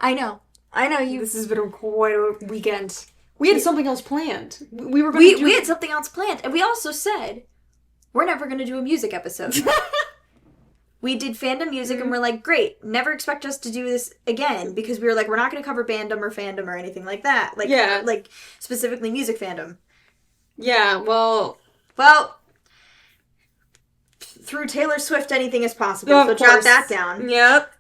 I know. This has been quite a weekend. We had something else planned. We were going to We had something else planned. And we also said, we're never going to do a music episode. We did fandom music and we're like, great, never expect us to do this again. Because we were like, we're not going to cover fandom or anything like that. Like, specifically music fandom. Yeah, well, through Taylor Swift, anything is possible. So jot that down. Yep.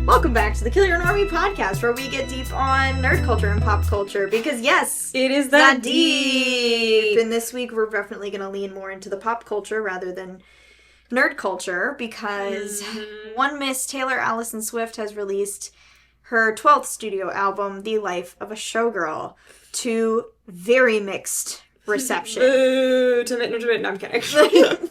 Welcome back to the Kill Your Normie podcast, where we get deep on nerd culture and pop culture, because yes, it is that deep. And this week we're definitely going to lean more into the pop culture rather than nerd culture, because one Miss Taylor Allison Swift has released her 12th studio album, The Life of a Showgirl, to very mixed reception. Boo, no, I'm kidding.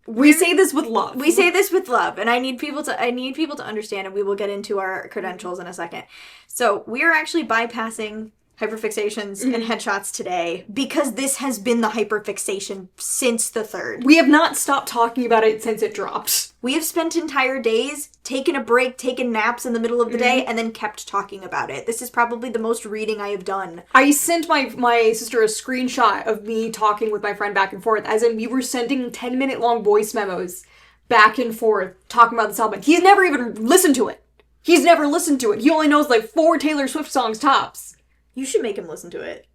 We say this with love. We say this with love, and I need people to understand, and we will get into our credentials in a second. So we are actually bypassing hyperfixations and headshots today because this has been the hyperfixation since the 3rd. We have not stopped talking about it since it dropped. We have spent entire days taking a break, taking naps in the middle of the day, and then kept talking about it. This is probably the most reading I have done. I sent my sister a screenshot of me talking with my friend back and forth, as in we were sending 10-minute long voice memos back and forth talking about this album. He's never even listened to it. He only knows like 4 Taylor Swift songs tops. You should make him listen to it.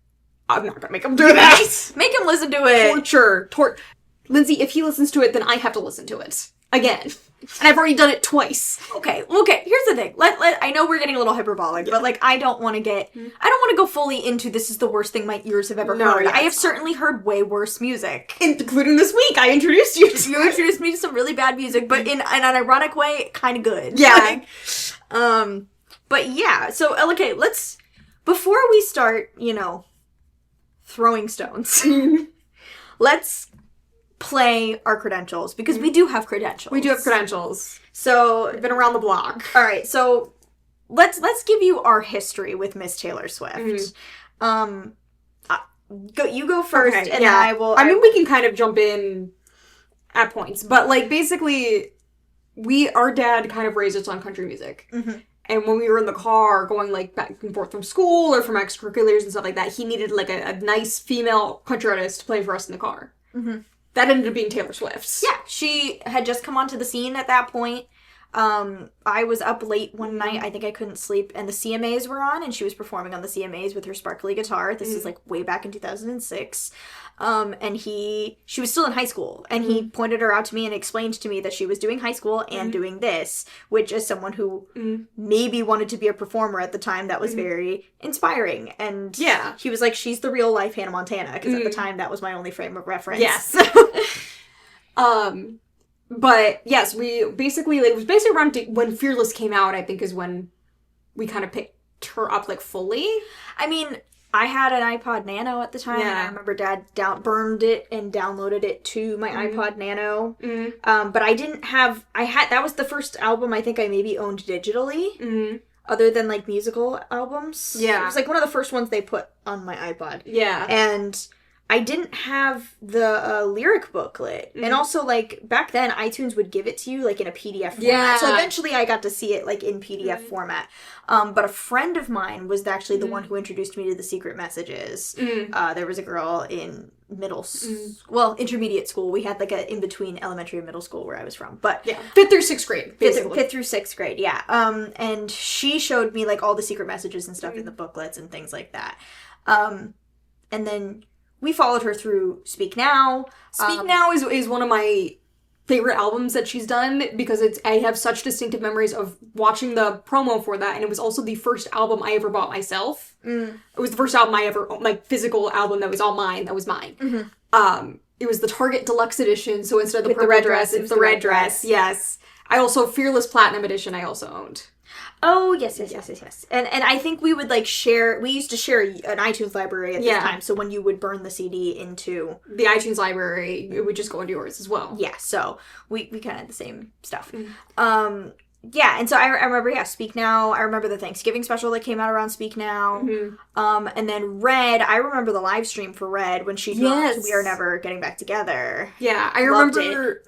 I'm not gonna make him do that. Make him listen to it. Torture. Lindsey, if he listens to it, then I have to listen to it. Again. And I've already done it twice. Okay, here's the thing. I know we're getting a little hyperbolic, but like, I don't want to go fully into this is the worst thing my ears have ever heard. I have certainly heard way worse music. Including this week, I introduced you to You introduced me to some really bad music, but in an ironic way, kind of good. Yeah. But yeah, so, okay, before we start, throwing stones, let's play our credentials, because we do have credentials. We do have credentials. So, we've been around the block. All right, so let's give you our history with Miss Taylor Swift. You go first, okay, and I will. I mean, we can kind of jump in at points, but like basically, our dad kind of raised us on country music. And when we were in the car going, like, back and forth from school or from extracurriculars and stuff like that, he needed, like, a nice female country artist to play for us in the car. That ended up being Taylor Swift. Yeah, she had just come onto the scene at that point. I was up late one night. I think I couldn't sleep. And the CMAs were on, and she was performing on the CMAs with her sparkly guitar. This is, like, way back in 2006. And she was still in high school, and he pointed her out to me and explained to me that she was doing high school and doing this, which, as someone who maybe wanted to be a performer at the time, that was very inspiring. And he was like, she's the real life Hannah Montana, because at the time that was my only frame of reference. Yes. But yes, it was basically around when Fearless came out, I think, is when we kind of picked her up, like, fully. I mean, I had an iPod Nano at the time, and I remember Dad burned it and downloaded it to my iPod Nano. But I didn't have, that was the first album I think I maybe owned digitally, other than, like, musical albums. Yeah. It was, like, one of the first ones they put on my iPod. Yeah. And I didn't have the lyric booklet. And also, like, back then, iTunes would give it to you, like, in a PDF format. Yeah. So eventually I got to see it, like, in PDF format. But a friend of mine was actually the one who introduced me to the secret messages. There was a girl in intermediate school. We had, like, a in-between elementary and middle school where I was from. But yeah, 5th through 6th grade, basically. 5th through 6th grade, yeah. And she showed me, like, all the secret messages and stuff in the booklets and things like that. And then we followed her through Speak Now. Speak Now is one of my favorite albums that she's done, because I have such distinctive memories of watching the promo for that, and it was also the first album I ever bought myself. It was the first album I ever, like, physical album that was all mine, that was mine. It was the Target Deluxe Edition, so instead of the purple red dress, it's the red dress. Yes. I also, Fearless Platinum Edition I also owned. Oh, yes. And I think we would, like, share... We used to share an iTunes library at this time, so when you would burn the CD into... The iTunes library, it would just go into yours as well. Yeah, so we kind of had the same stuff. Yeah, and so I remember, Speak Now. I remember the Thanksgiving special that came out around Speak Now. And then Red, I remember the live stream for Red when she dropped We Are Never Getting Back Together. Yeah, I remember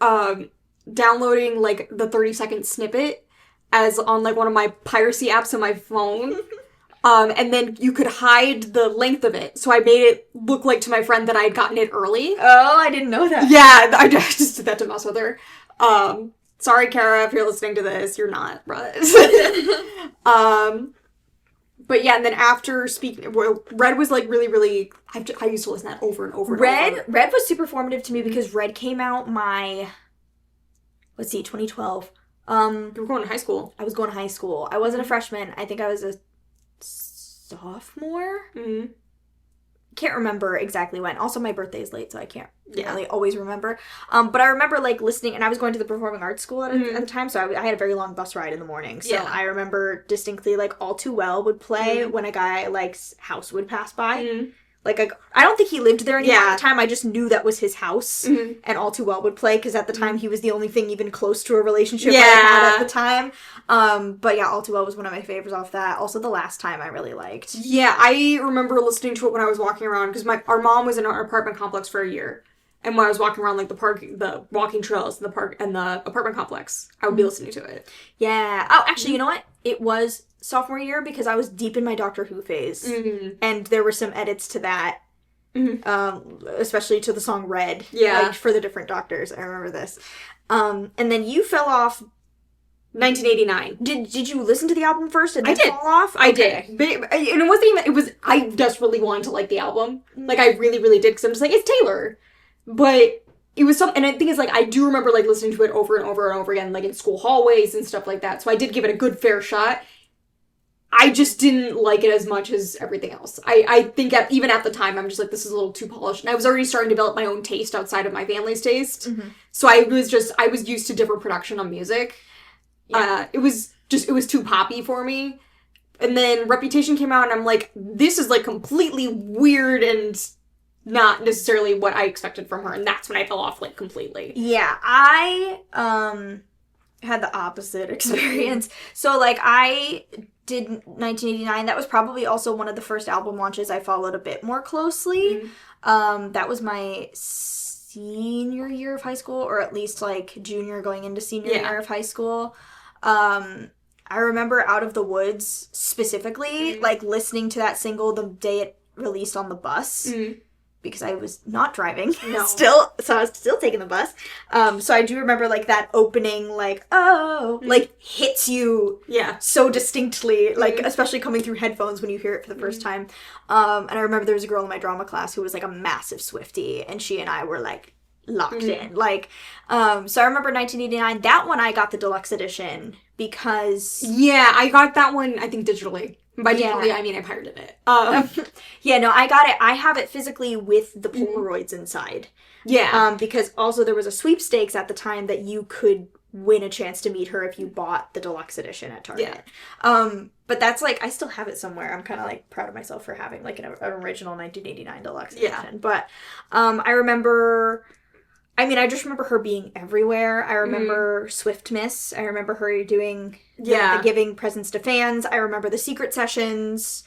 downloading, like, the 30-second snippet as on, like, one of my piracy apps on my phone. And then you could hide the length of it. So I made it look like to my friend that I had gotten it early. Oh, I didn't know that. Yeah, I just did that to mess with her. Sorry, Kara, if you're listening to this. You're not, but... But yeah, and then after Red was, like, really, really... I used to listen to that over and over and over. Red was super formative to me because Red came out let's see, 2012. You were going to high school. I was going to high school. I wasn't a freshman. I think I was a sophomore? Can't remember exactly when. Also, my birthday is late, so I can't really always remember. But I remember, like, listening, and I was going to the performing arts school at the time, so I had a very long bus ride in the morning. So I remember distinctly, like, All Too Well would play when a guy, like, house would pass by. Like, I don't think he lived there anymore at the time. I just knew that was his house. And All Too Well would play, because at the time he was the only thing even close to a relationship I had at the time. But yeah, All Too Well was one of my favorites off that. Also, The Last Time I really liked. Yeah, I remember listening to it when I was walking around, because our mom was in our apartment complex for a year. And when I was walking around, like, the park, the walking trails in the park and the apartment complex, I would be listening to it. Yeah. Oh, actually, you know what? It was sophomore year because I was deep in my Doctor Who phase. And there were some edits to that. Especially to the song Red. Yeah. Like, for the different Doctors. I remember this. And then you fell off... 1989. Did you listen to the album first and then fall off? I did. But and it wasn't even... I desperately wanted to like the album. Like, I really, really did. Because I'm just like, it's Taylor. But it was something, and I think it's like, I do remember, like, listening to it over and over and over again, like, in school hallways and stuff like that, so I did give it a good fair shot. I just didn't like it as much as everything else. I think even at the time, I'm just like, this is a little too polished, and I was already starting to develop my own taste outside of my family's taste, so I was used to different production on music. It was too poppy for me, and then Reputation came out, and I'm like, this is, like, completely weird and... not necessarily what I expected from her, and that's when I fell off, like, completely. Yeah, I, had the opposite experience. So, like, I did 1989. That was probably also one of the first album launches I followed a bit more closely. That was my senior year of high school, or at least, like, junior going into senior year of high school. I remember Out of the Woods, specifically, like, listening to that single the day it released on the bus. Because I was not driving. No. So I was still taking the bus. So I do remember, like, that opening, like, like, hits you so distinctly, like, especially coming through headphones when you hear it for the first time. And I remember there was a girl in my drama class who was, like, a massive Swiftie, and she and I were, like, locked in. Like, so I remember 1989, that one I got the deluxe edition, because... Yeah, I got that one, I think, digitally. By digitally, I mean I pirated it. Yeah, no, I got it. I have it physically with the Polaroids inside. Yeah. Because also there was a sweepstakes at the time that you could win a chance to meet her if you bought the deluxe edition at Target. Yeah. But that's, like, I still have it somewhere. I'm kind of, like, proud of myself for having, like, an original 1989 deluxe edition. But I remember... I mean, I just remember her being everywhere. I remember Swift Miss. I remember her doing the giving presents to fans. I remember the secret sessions.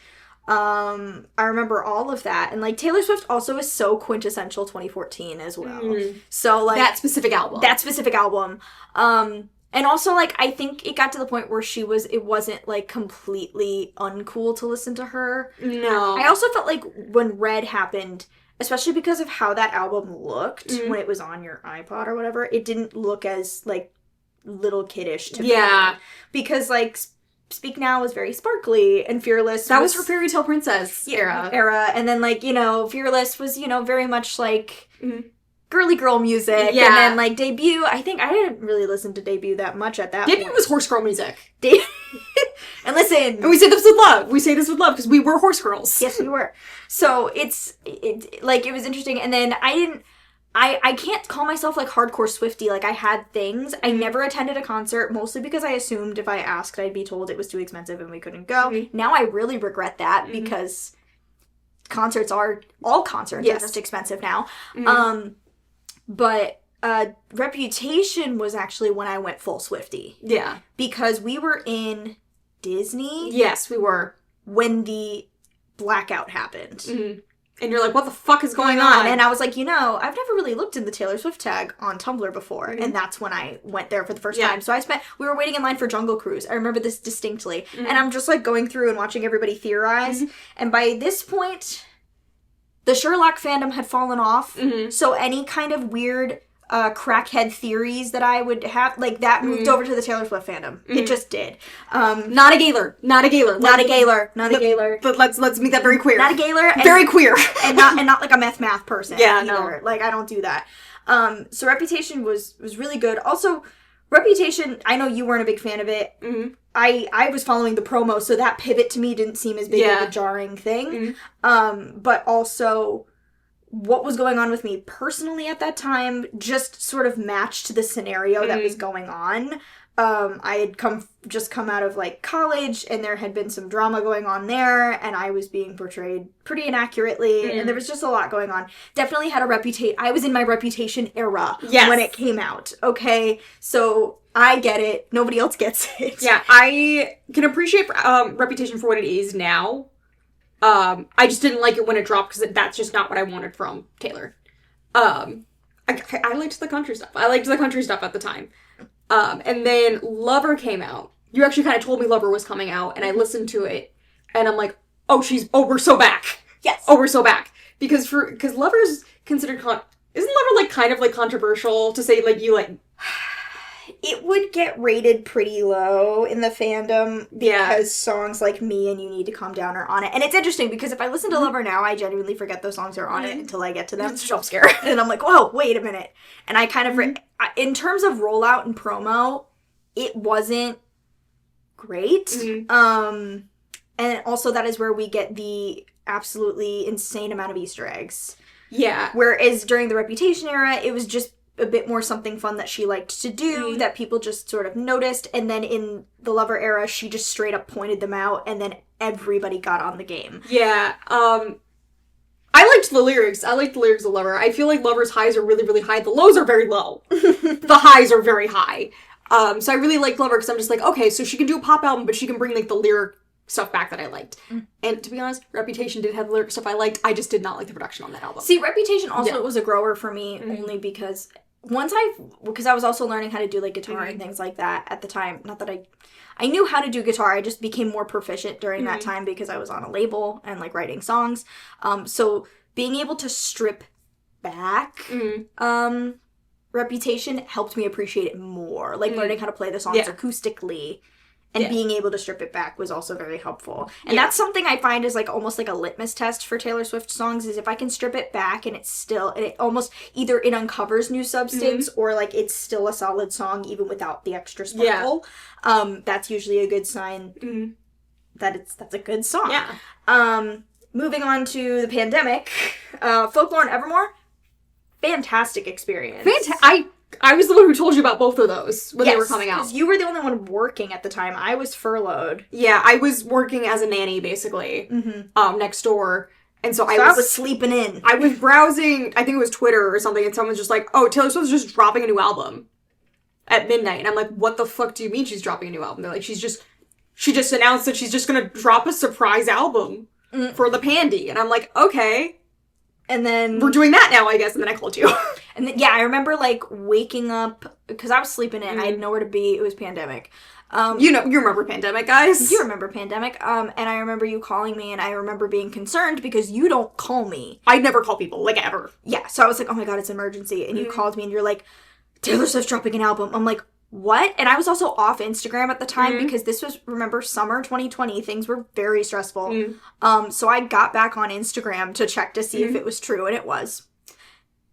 I remember all of that. And, like, Taylor Swift also is so quintessential 2014 as well. So, like... That specific album. And also, like, I think it got to the point where it wasn't, like, completely uncool to listen to her. No. I also felt like when Red happened... Especially because of how that album looked when it was on your iPod or whatever. It didn't look as, like, little kiddish to me. Yeah. Because, like, Speak Now was very sparkly, and Fearless That was her fairy tale princess era. And then, like, you know, Fearless was, you know, very much, like, girly girl music. Yeah. And then, like, Debut, I think I didn't really listen to Debut that much at that point. Debut was horse girl music. And listen... And we say this with love. We say this with love because we were horse girls. Yes, we were. So, it was interesting. And then I I can't call myself, like, hardcore Swiftie. Like, I had things. I never attended a concert, mostly because I assumed if I asked, I'd be told it was too expensive and we couldn't go. Now I really regret that because all concerts are just expensive now. But Reputation was actually when I went full Swiftie. Yeah. Because we were in Disney. Yes, we were. When the blackout happened. And you're like, what the fuck is going on? And I was like, I've never really looked in the Taylor Swift tag on Tumblr before. And that's when I went there for the first time. So we were waiting in line for Jungle Cruise. I remember this distinctly. And I'm just, like, going through and watching everybody theorize. And by this point, the Sherlock fandom had fallen off. So any kind of weird crackhead theories that I would have, like, that moved over to the Taylor Swift fandom. It just did. Not a Gaylor. But let's make that very queer. Not a Gaylor. Very queer. and not like a math person. Yeah, either. no. Like, I don't do that. So Reputation was really good. Also, Reputation, I know you weren't a big fan of it. I was following the promo, so that pivot to me didn't seem as big of a jarring thing. But also, what was going on with me personally at that time just sort of matched the scenario that was going on. I had just come out of, like, college, and there had been some drama going on there, and I was being portrayed pretty inaccurately, and there was just a lot going on. Definitely had I was in my Reputation era when it came out, okay? So, I get it. Nobody else gets it. Yeah, I can appreciate Reputation for what it is now. I just didn't like it when it dropped because that's just not what I wanted from Taylor. I liked the country stuff. I liked the country stuff at the time. And then Lover came out. You actually kind of told me Lover was coming out, and I listened to it, and I'm like, we're so back. Yes. Oh, we're so back. Because Lover's considered, isn't Lover, like, kind of, like, controversial to say, like, you, like... It would get rated pretty low in the fandom because songs like Me and You Need to Calm Down are on it. And it's interesting because if I listen to Lover now, I genuinely forget those songs are on it until I get to them. It's a jump scare. And I'm like, whoa, wait a minute. And I kind of, in terms of rollout and promo, it wasn't great. And also that is where we get the absolutely insane amount of Easter eggs. Yeah. Whereas during the Reputation era, it was just a bit more something fun that she liked to do that people just sort of noticed. And then in the Lover era, she just straight up pointed them out, and then everybody got on the game. Yeah. I liked the lyrics. I liked the lyrics of Lover. I feel like Lover's highs are really, really high. The lows are very low. The highs are very high. So I really like Lover because I'm just like, okay, so she can do a pop album, but she can bring, like, the lyric stuff back that I liked. And to be honest, Reputation did have the lyric stuff I liked. I just did not like the production on that album. See, Reputation also was a grower for me only because because I was also learning how to do, like, guitar and things like that at the time. Not that I knew how to do guitar, I just became more proficient during that time because I was on a label and, like, writing songs. So being able to strip back Reputation helped me appreciate it more. Like, learning how to play the songs acoustically and being able to strip it back was also very helpful. And that's something I find is, like, almost like a litmus test for Taylor Swift songs, is if I can strip it back and it almost either it uncovers new substance or, like, it's still a solid song even without the extra sparkle. That's usually a good sign that's a good song. Yeah. Moving on to the pandemic, Folklore and Evermore, fantastic experience. I was the one who told you about both of those when they were coming out. Because you were the only one working at the time. I was furloughed. Yeah, I was working as a nanny, basically, next door. And so I was sleeping in. I was browsing, I think it was Twitter or something, and someone's just like, oh, Taylor Swift's just dropping a new album at midnight. And I'm like, what the fuck do you mean she's dropping a new album? They're like, she just announced that she's just gonna drop a surprise album for the Pandy. And I'm like, okay. And then... we're doing that now, I guess. And then I called you. And then, I remember, like, waking up, because I was sleeping in. I had nowhere to be. It was pandemic. You remember pandemic, guys. You remember pandemic. And I remember you calling me, and I remember being concerned because you don't call me. I never call people, like, ever. Yeah, so I was like, oh my god, it's an emergency. And you called me, and you're like, Taylor Swift's dropping an album. I'm like, what? And I was also off Instagram at the time because this was, remember, summer 2020. Things were very stressful. So I got back on Instagram to check to see if it was true, and it was.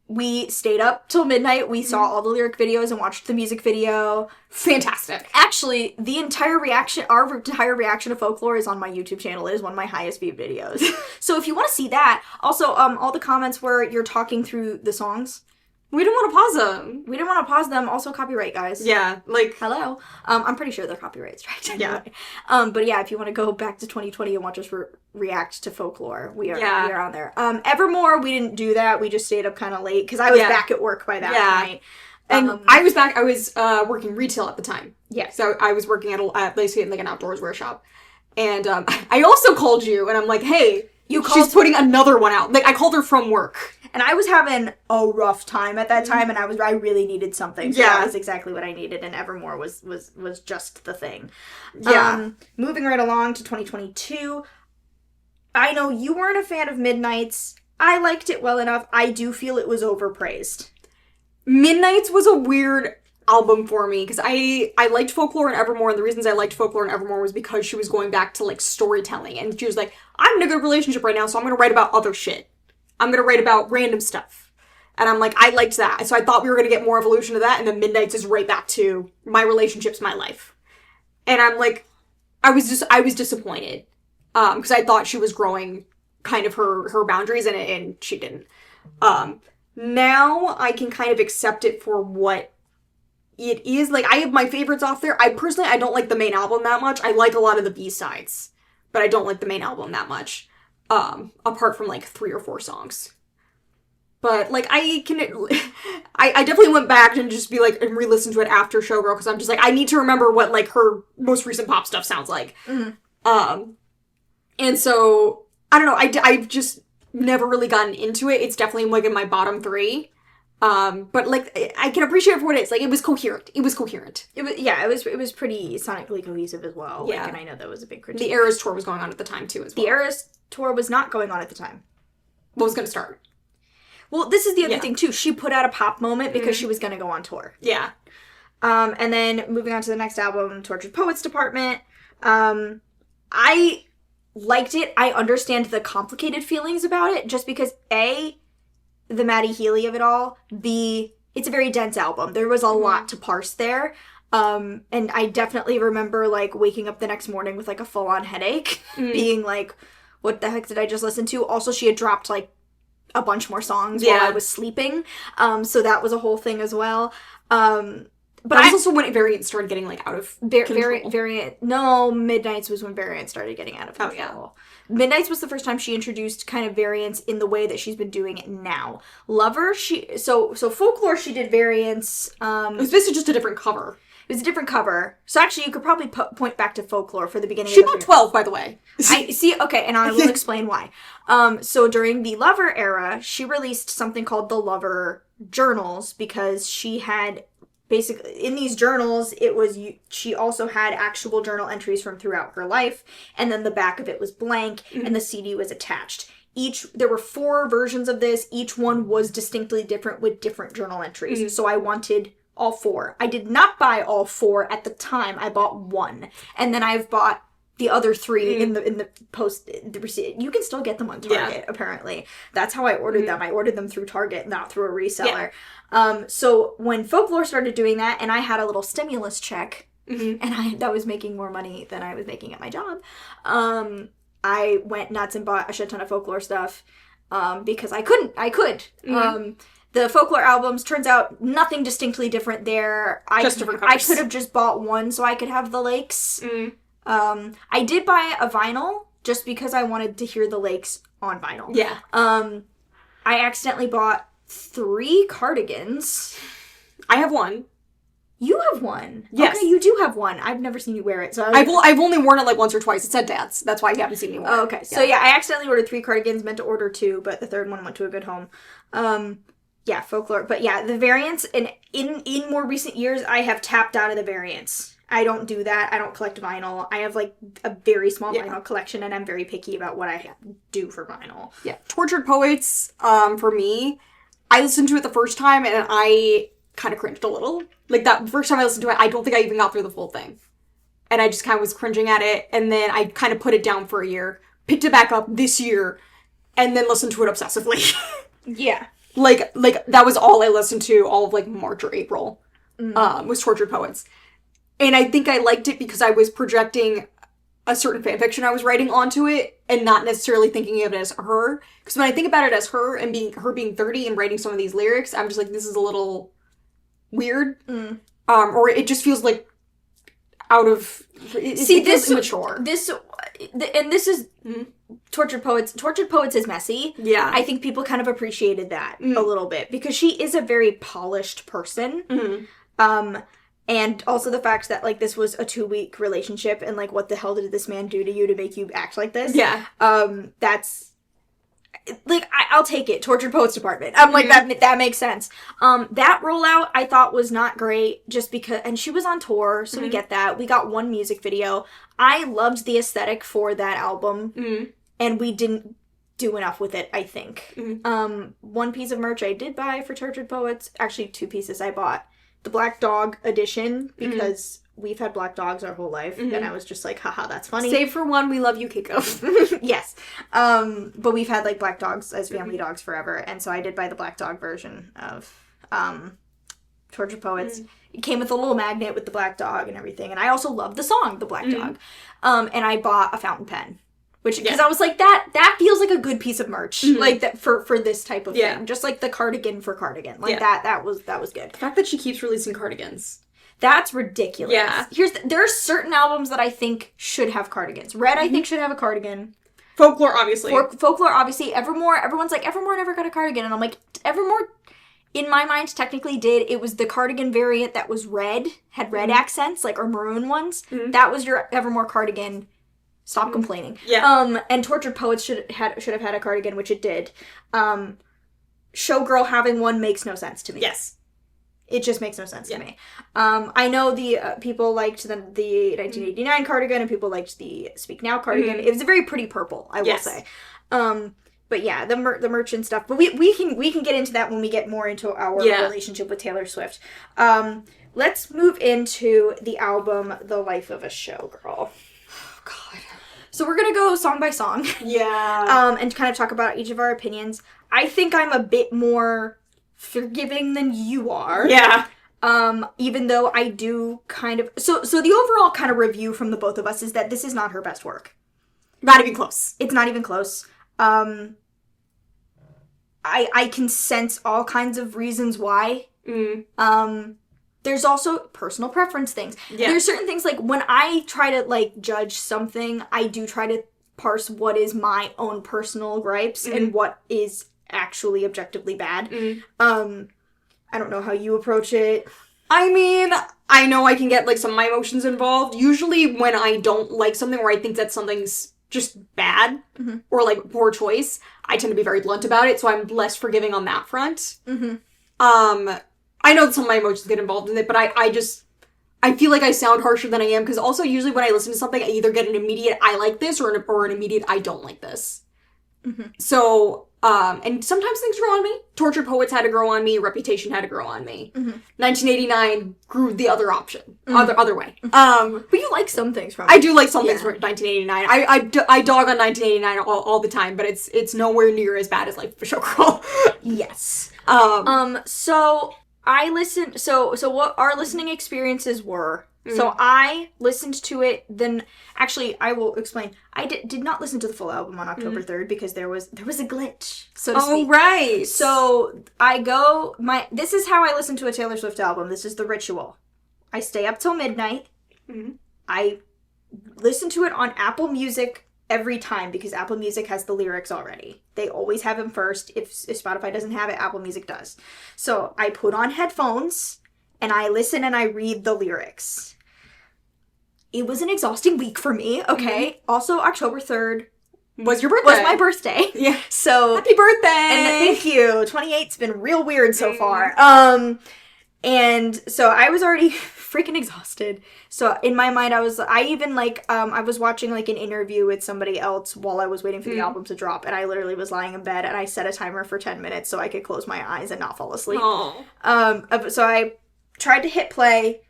We stayed up till midnight. We saw all the lyric videos and watched the music video. Fantastic. Actually, our entire reaction to Folklore is on my YouTube channel. It is one of my highest viewed videos. So if you want to see that, also, all the comments where you're talking through the songs, We didn't want to pause them. We didn't want to pause them. Also, copyright, guys. Yeah, like... Hello. I'm pretty sure they're copyright strikes anyway. Yeah. But yeah, if you want to go back to 2020 and watch us react to Folklore, we are on there. Evermore, we didn't do that. We just stayed up kind of late because I was back at work by that point. And I was working retail at the time. Yeah. So I was working at basically like an outdoors wear shop. And I also called you and I'm like, hey, she's putting another one out. Like, I called her from work. And I was having a rough time at that time, and I really needed something. So that was exactly what I needed, and Evermore was just the thing. Yeah. Moving right along to 2022, I know you weren't a fan of Midnight's. I liked it well enough. I do feel it was overpraised. Midnight's was a weird album for me, because I liked Folklore and Evermore, and the reasons I liked Folklore and Evermore was because she was going back to, like, storytelling, and she was like, I'm in a good relationship right now, so I'm gonna write about other shit. I'm gonna write about random stuff. And I'm like, I liked that. So I thought we were gonna get more evolution of that, and then Midnight's is right back to my relationships, my life. And I'm like, I was disappointed. Because I thought she was growing kind of her boundaries, and she didn't. Now I can kind of accept it for what it is. Like, I have my favorites off there. I don't like the main album that much. I like a lot of the B-sides, but I don't like the main album that much. Apart from, like, 3 or 4 songs. But, like, I definitely went back and just be, like, and re-listen to it after Showgirl, because I'm just, like, I need to remember what, like, her most recent pop stuff sounds like. Mm-hmm. And so, I don't know, I've just never really gotten into it. It's definitely, like, in my bottom 3. But, like, I can appreciate it for what it is. Like, it was coherent. It was pretty sonically cohesive as well. Yeah. Like, and I know that was a big critique. The Eras tour was going on at the time, too, as well. The Eras tour was not going on at the time. What was going to start? Well, this is the other thing, too. She put out a pop moment because she was going to go on tour. Yeah. And then, moving on to the next album, Tortured Poets Department. I liked it. I understand the complicated feelings about it, just because, A, the Maddie Healy of it all, B, it's a very dense album. There was a lot to parse there. And I definitely remember, like, waking up the next morning with, like, a full-on headache, being like, what the heck did I just listen to? Also, she had dropped, like, a bunch more songs while I was sleeping. So that was a whole thing as well. But I also when Variant started getting, like, out of control. Variant. No, Midnight's was when Variant started getting out of control. Oh, yeah. Midnight's was the first time she introduced kind of variants in the way that she's been doing it now. Lover, so Folklore, she did variants. It was basically just a different cover. It was a different cover. So actually, you could probably point back to Folklore for the beginning she bought 12, by the way. I see, okay, and I will explain why. So during the Lover era, she released something called the Lover Journals, because she had basically, in these journals, she also had actual journal entries from throughout her life, and then the back of it was blank, and the CD was attached. There were 4 versions of this. Each one was distinctly different with different journal entries. So I wanted all 4. I did not buy all 4 at the time. I bought 1. And then I've bought the other 3 in the post, the receipt. You can still get them on Target, apparently. That's how I ordered them. I ordered them through Target, not through a reseller. So when Folklore started doing that, and I had a little stimulus check, and that was making more money than I was making at my job, I went nuts and bought a shit ton of Folklore stuff, because I could. The Folklore albums, turns out nothing distinctly different there. Just different covers. I could have just bought one so I could have the lakes. I did buy a vinyl just because I wanted to hear the lakes on vinyl. Yeah. I accidentally bought 3 cardigans. I have 1. You have 1. Yes. Okay, you do have 1. I've never seen you wear it. So I've only worn it like once or twice. It's at Dad's. That's why you haven't seen me wear it. Oh, okay. So yeah, I accidentally ordered 3 cardigans, meant to order 2, but the third one went to a good home. Yeah, Folklore. But yeah, the variants, and in more recent years, I have tapped out of the variants. I don't do that. I don't collect vinyl. I have, like, a very small vinyl collection, and I'm very picky about what I do for vinyl. Yeah. Tortured Poets, for me, I listened to it the first time, and I kind of cringed a little. Like, that first time I listened to it, I don't think I even got through the full thing. And I just kind of was cringing at it, and then I kind of put it down for a year, picked it back up this year, and then listened to it obsessively. Yeah. Like, that was all I listened to all of, like, March or April, was Tortured Poets. And I think I liked it because I was projecting a certain fanfiction I was writing onto it and not necessarily thinking of it as her. Because when I think about it as her and being 30 and writing some of these lyrics, I'm just like, this is a little weird. Or it just feels like out of... It feels immature. This is... Tortured Poets is messy. Yeah. I think people kind of appreciated that a little bit because she is a very polished person. And also the fact that, like, this was a 2-week relationship and, like, what the hell did this man do to you to make you act like this? Yeah. That's, like, I'll take it. Tortured Poets Department. I'm like, that makes sense. That rollout I thought was not great just because, and she was on tour, so we get that. We got one music video. I loved the aesthetic for that album, and we didn't do enough with it, I think. One piece of merch I did buy for Tortured Poets, actually 2 pieces I bought. The Black Dog edition, because we've had black dogs our whole life, and I was just like, haha, that's funny. Save for one, we love you, Keiko. Yes. But we've had, like, black dogs as family dogs forever, and so I did buy the Black Dog version of Tortured Poets. It came with a little magnet with the black dog and everything, and I also love the song, The Black Dog. And I bought a fountain pen. Which, because I was like, that feels like a good piece of merch, like, that for this type of thing. Just like the cardigan for cardigan. Like, that was good. The fact that she keeps releasing cardigans. That's ridiculous. Yeah. There are certain albums that I think should have cardigans. Red, I think, should have a cardigan. Folklore, obviously. Folklore, obviously. Evermore, everyone's like, Evermore never got a cardigan. And I'm like, Evermore, in my mind, technically did. It was the cardigan variant that was red, had red accents, like, or maroon ones. That was your Evermore cardigan. Stop complaining. Yeah. And Tortured Poets should have had a cardigan, which it did. Showgirl having one makes no sense to me. Yes. It just makes no sense to me. I know the people liked the 1989 cardigan and people liked the Speak Now cardigan. It was a very pretty purple, I will say. But yeah, the merch and stuff. But we can get into that when we get more into our relationship with Taylor Swift. Let's move into the album The Life of a Showgirl. Oh, God. So we're going to go song by song. Yeah. And kind of talk about each of our opinions. I think I'm a bit more forgiving than you are. Yeah. Even though I do kind of... So the overall kind of review from the both of us is that this is not her best work. Not even close. It's not even close. I can sense all kinds of reasons why. There's also personal preference things. Yeah. There's certain things, like, when I try to, like, judge something, I do try to parse what is my own personal gripes and what is actually objectively bad. I don't know how you approach it. I mean, I know I can get, like, some of my emotions involved. Usually when I don't like something or I think that something's just bad or, like, poor choice, I tend to be very blunt about it, so I'm less forgiving on that front. I know that some of my emotions get involved in it, but I feel like I sound harsher than I am, because also usually when I listen to something, I either get an immediate I like this or an immediate I don't like this. So, and sometimes things grow on me. Tortured Poets had to grow on me. Reputation had to grow on me. 1989 grew the other option. Other way. But you like some things from it. I do like some things from 1989. I dog on 1989 all the time, but it's nowhere near as bad as Life of a Showgirl. Yes. So... I listened, so what our listening experiences were, so I listened to it, then, actually, I will explain, I did not listen to the full album on October 3rd, because there was a glitch, so to speak. Oh, right! So, this is how I listen to a Taylor Swift album, this is the ritual. I stay up till midnight, I listen to it on Apple Music every time, because Apple Music has the lyrics already. They always have them first. If Spotify doesn't have it, Apple Music does. So I put on headphones, and I listen and I read the lyrics. It was an exhausting week for me, okay? Also, October 3rd was your birthday. Was my birthday. Yeah. So... Happy birthday! And thank you. 28's been real weird so far. And so I was already freaking exhausted. So in my mind, I was watching, like, an interview with somebody else while I was waiting for the album to drop, and I literally was lying in bed, and I set a timer for 10 minutes so I could close my eyes and not fall asleep. So I tried to hit play.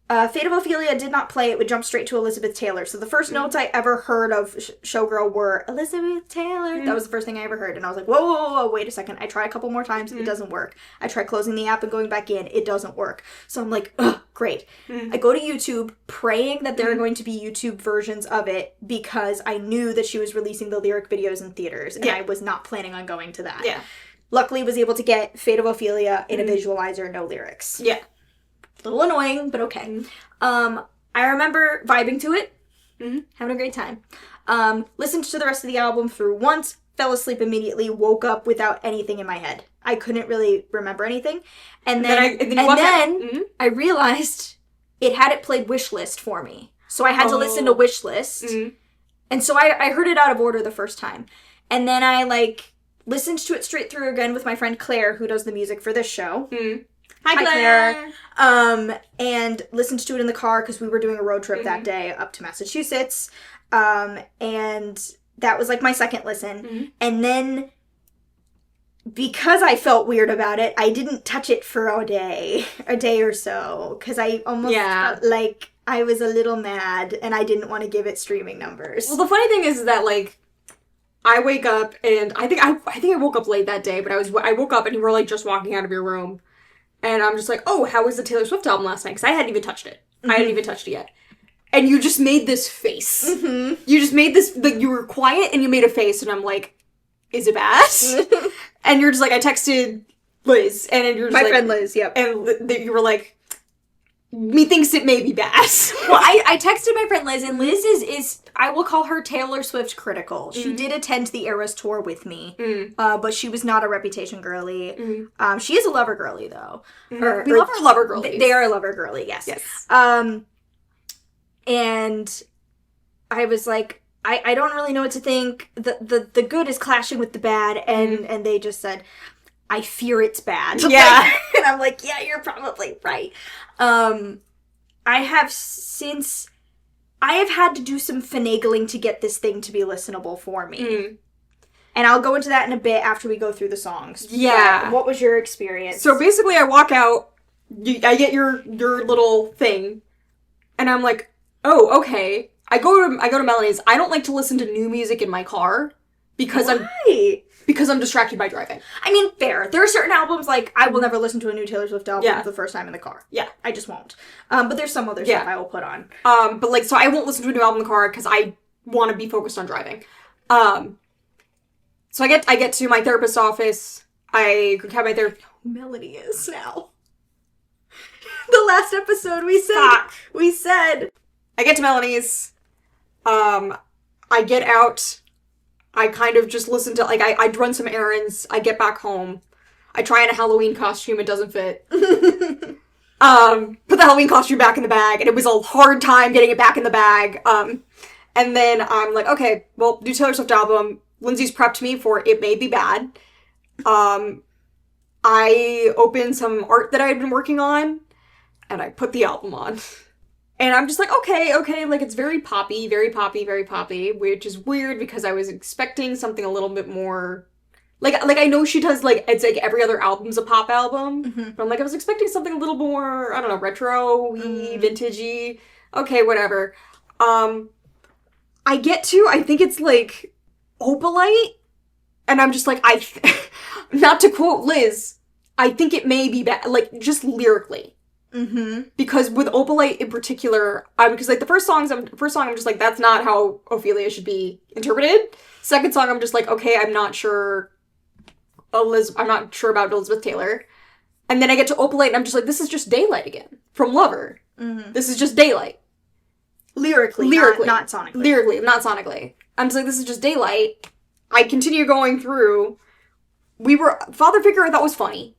Fate of Ophelia did not play. It would jump straight to Elizabeth Taylor. So the first notes I ever heard of Showgirl were Elizabeth Taylor. That was the first thing I ever heard. And I was like, whoa, wait a second. I try a couple more times. It doesn't work. I try closing the app and going back in. It doesn't work. So I'm like, ugh, great. I go to YouTube praying that there are going to be YouTube versions of it because I knew that she was releasing the lyric videos in theaters. And I was not planning on going to that. Yeah. Luckily, was able to get Fate of Ophelia in a visualizer, no lyrics. Yeah. A little annoying, but okay. I remember vibing to it, having a great time. Listened to the rest of the album through once, fell asleep immediately, woke up without anything in my head. I couldn't really remember anything. And then I realized it had it played Wishlist for me. So I had to listen to Wishlist. And so I heard it out of order the first time. And then I, listened to it straight through again with my friend Claire, who does the music for this show. Hi, Claire. And listened to it in the car because we were doing a road trip that day up to Massachusetts. And that was my second listen. And then because I felt weird about it, I didn't touch it for a day or so because I almost felt like I was a little mad and I didn't want to give it streaming numbers. Well, the funny thing is that I wake up and I think I woke up late that day, but I woke up and you were just walking out of your room. And I'm just like, oh, how was the Taylor Swift album last night? Because I hadn't even touched it. I hadn't even touched it yet. And you just made this face. You just made this, you were quiet and you made a face. And I'm like, is it bad? And you're just like, I texted Liz. And you're just my friend Liz, yep. And you were like, methinks it may be bad. Well, I texted my friend Liz, and Liz is I will call her Taylor Swift critical. She did attend the Eras tour with me, but she was not a Reputation girly. She is a Lover girly, though. We love our Lover girlies. They are a Lover girly, yes. And I was like, I don't really know what to think. The good is clashing with the bad, and they just said, I fear it's bad. Yeah. And I'm like, yeah, you're probably right. I have had to do some finagling to get this thing to be listenable for me. And I'll go into that in a bit after we go through the songs. Yeah. But what was your experience? So basically I walk out, I get your little thing, and I'm like, oh, okay. I go to Melanie's. I don't like to listen to new music in my car because I'm distracted by driving. I mean, fair. There are certain albums, I will never listen to a new Taylor Swift album the first time in the car. Yeah. I just won't. But there's some other stuff I will put on. But so I won't listen to a new album in the car because I want to be focused on driving. So I get to my therapist's office. I have my therapist. Melody is now. The last episode we said. I get to Melanie's. I get out. I kind of just listen to, I'd run some errands. I get back home. I try on a Halloween costume. It doesn't fit. Put the Halloween costume back in the bag. And it was a hard time getting it back in the bag. And then I'm like, okay, well, new Taylor Swift album. Lindsey's prepped me for It May Be Bad. I opened some art that I had been working on. And I put the album on. And I'm just like, okay, it's very poppy, which is weird because I was expecting something a little bit more, I know she does, it's every other album's a pop album, but I was expecting something a little more, I don't know, retro-y, vintagey, okay, whatever. I think it's, Opalite, and I'm just like, not to quote Liz, I think it may be bad, just lyrically. Because with Opalite in particular, because the first song I'm just like, that's not how Ophelia should be interpreted. Second song I'm just like, okay, I'm not sure about Elizabeth Taylor. And then I get to Opalite and I'm just like, this is just Daylight again from Lover. This is just Daylight. Lyrically, not sonically. Lyrically, not sonically. I'm just like, this is just Daylight. I continue going through. Father Figure I thought was funny.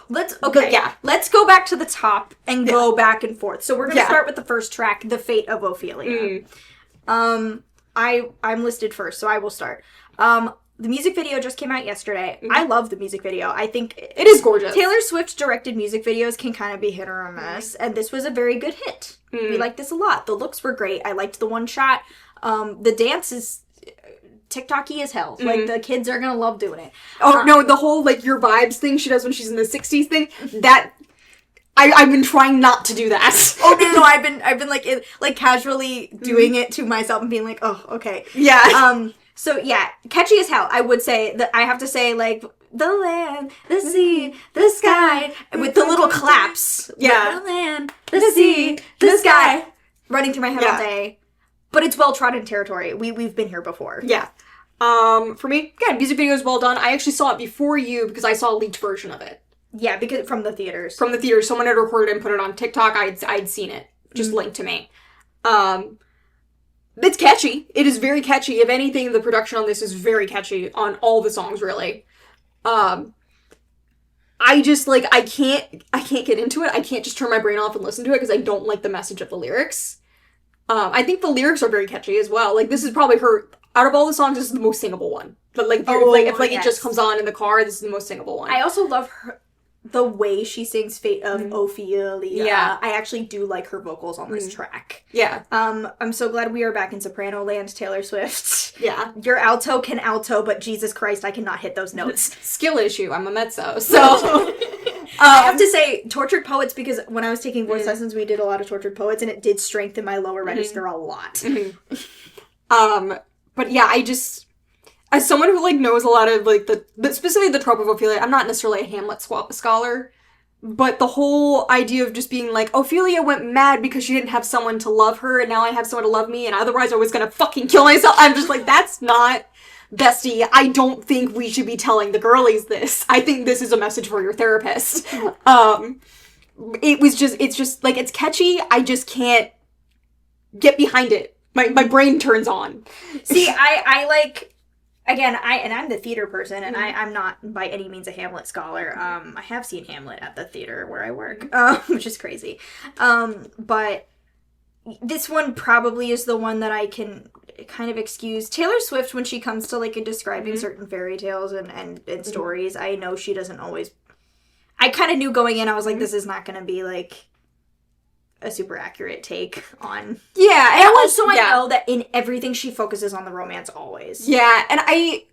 Let's go back to the top and go back and forth. So we're going to start with the first track, The Fate of Ophelia. I'm listed first, so I will start. The music video just came out yesterday. I love the music video. I think it is gorgeous. Taylor Swift directed music videos can kind of be hit or miss, and this was a very good hit. We liked this a lot. The looks were great. I liked the one shot. The dance is TikTok-y as hell. The kids are gonna love doing it. Oh, no, the whole, your vibes thing she does when she's in the 60s thing, that I've been trying not to do that. Oh, no, I've been, like, casually doing it to myself and being like, oh, okay. Yeah. So, yeah, catchy as hell. I would say that I have to say, like, the land, the sea, the sky, with the little claps. Yeah. The land, the sea, the sky. Running through my head all day. But it's well-trodden territory. We've been here before. Yeah. For me, again, music video is well done. I actually saw it before you because I saw a leaked version of it. Yeah, because from the theaters. From the theaters. Someone had recorded it and put it on TikTok. I'd seen it. Just linked to me. It's catchy. It is very catchy. If anything, the production on this is very catchy on all the songs, really. I just, like, I can't get into it. I can't just turn my brain off and listen to it because I don't like the message of the lyrics. I think the lyrics are very catchy as well. Like, this is probably her, out of all the songs, this is the most singable one. But, like, if it just comes on in the car, this is the most singable one. I also love the way she sings Fate of Ophelia. Yeah. I actually do like her vocals on this track. Yeah. I'm so glad we are back in soprano land, Taylor Swift. Yeah. Your alto can alto, but Jesus Christ, I cannot hit those notes. Skill issue. I'm a mezzo, so... I have to say, Tortured Poets, because when I was taking voice lessons, we did a lot of Tortured Poets, and it did strengthen my lower register a lot. But yeah, I just... As someone who, like, knows a lot of, like, specifically the trope of Ophelia, I'm not necessarily a Hamlet scholar, but the whole idea of just being like, Ophelia went mad because she didn't have someone to love her, and now I have someone to love me, and otherwise I was gonna fucking kill myself. I'm just like, that's not... Bestie, I don't think we should be telling the girlies this. I think this is a message for your therapist. It's just, like, it's catchy, I just can't get behind it. My brain turns on. See, I like... Again, I'm the theater person, and I'm not by any means a Hamlet scholar. I have seen Hamlet at the theater where I work, which is crazy. But this one probably is the one that I can kind of excuse. Taylor Swift, when she comes to, like, describing certain fairy tales and stories, I know she doesn't always... I kind of knew going in, I was like, this is not going to be, like, a super accurate take on... Yeah, and also I know that in everything she focuses on the romance always. Yeah, and I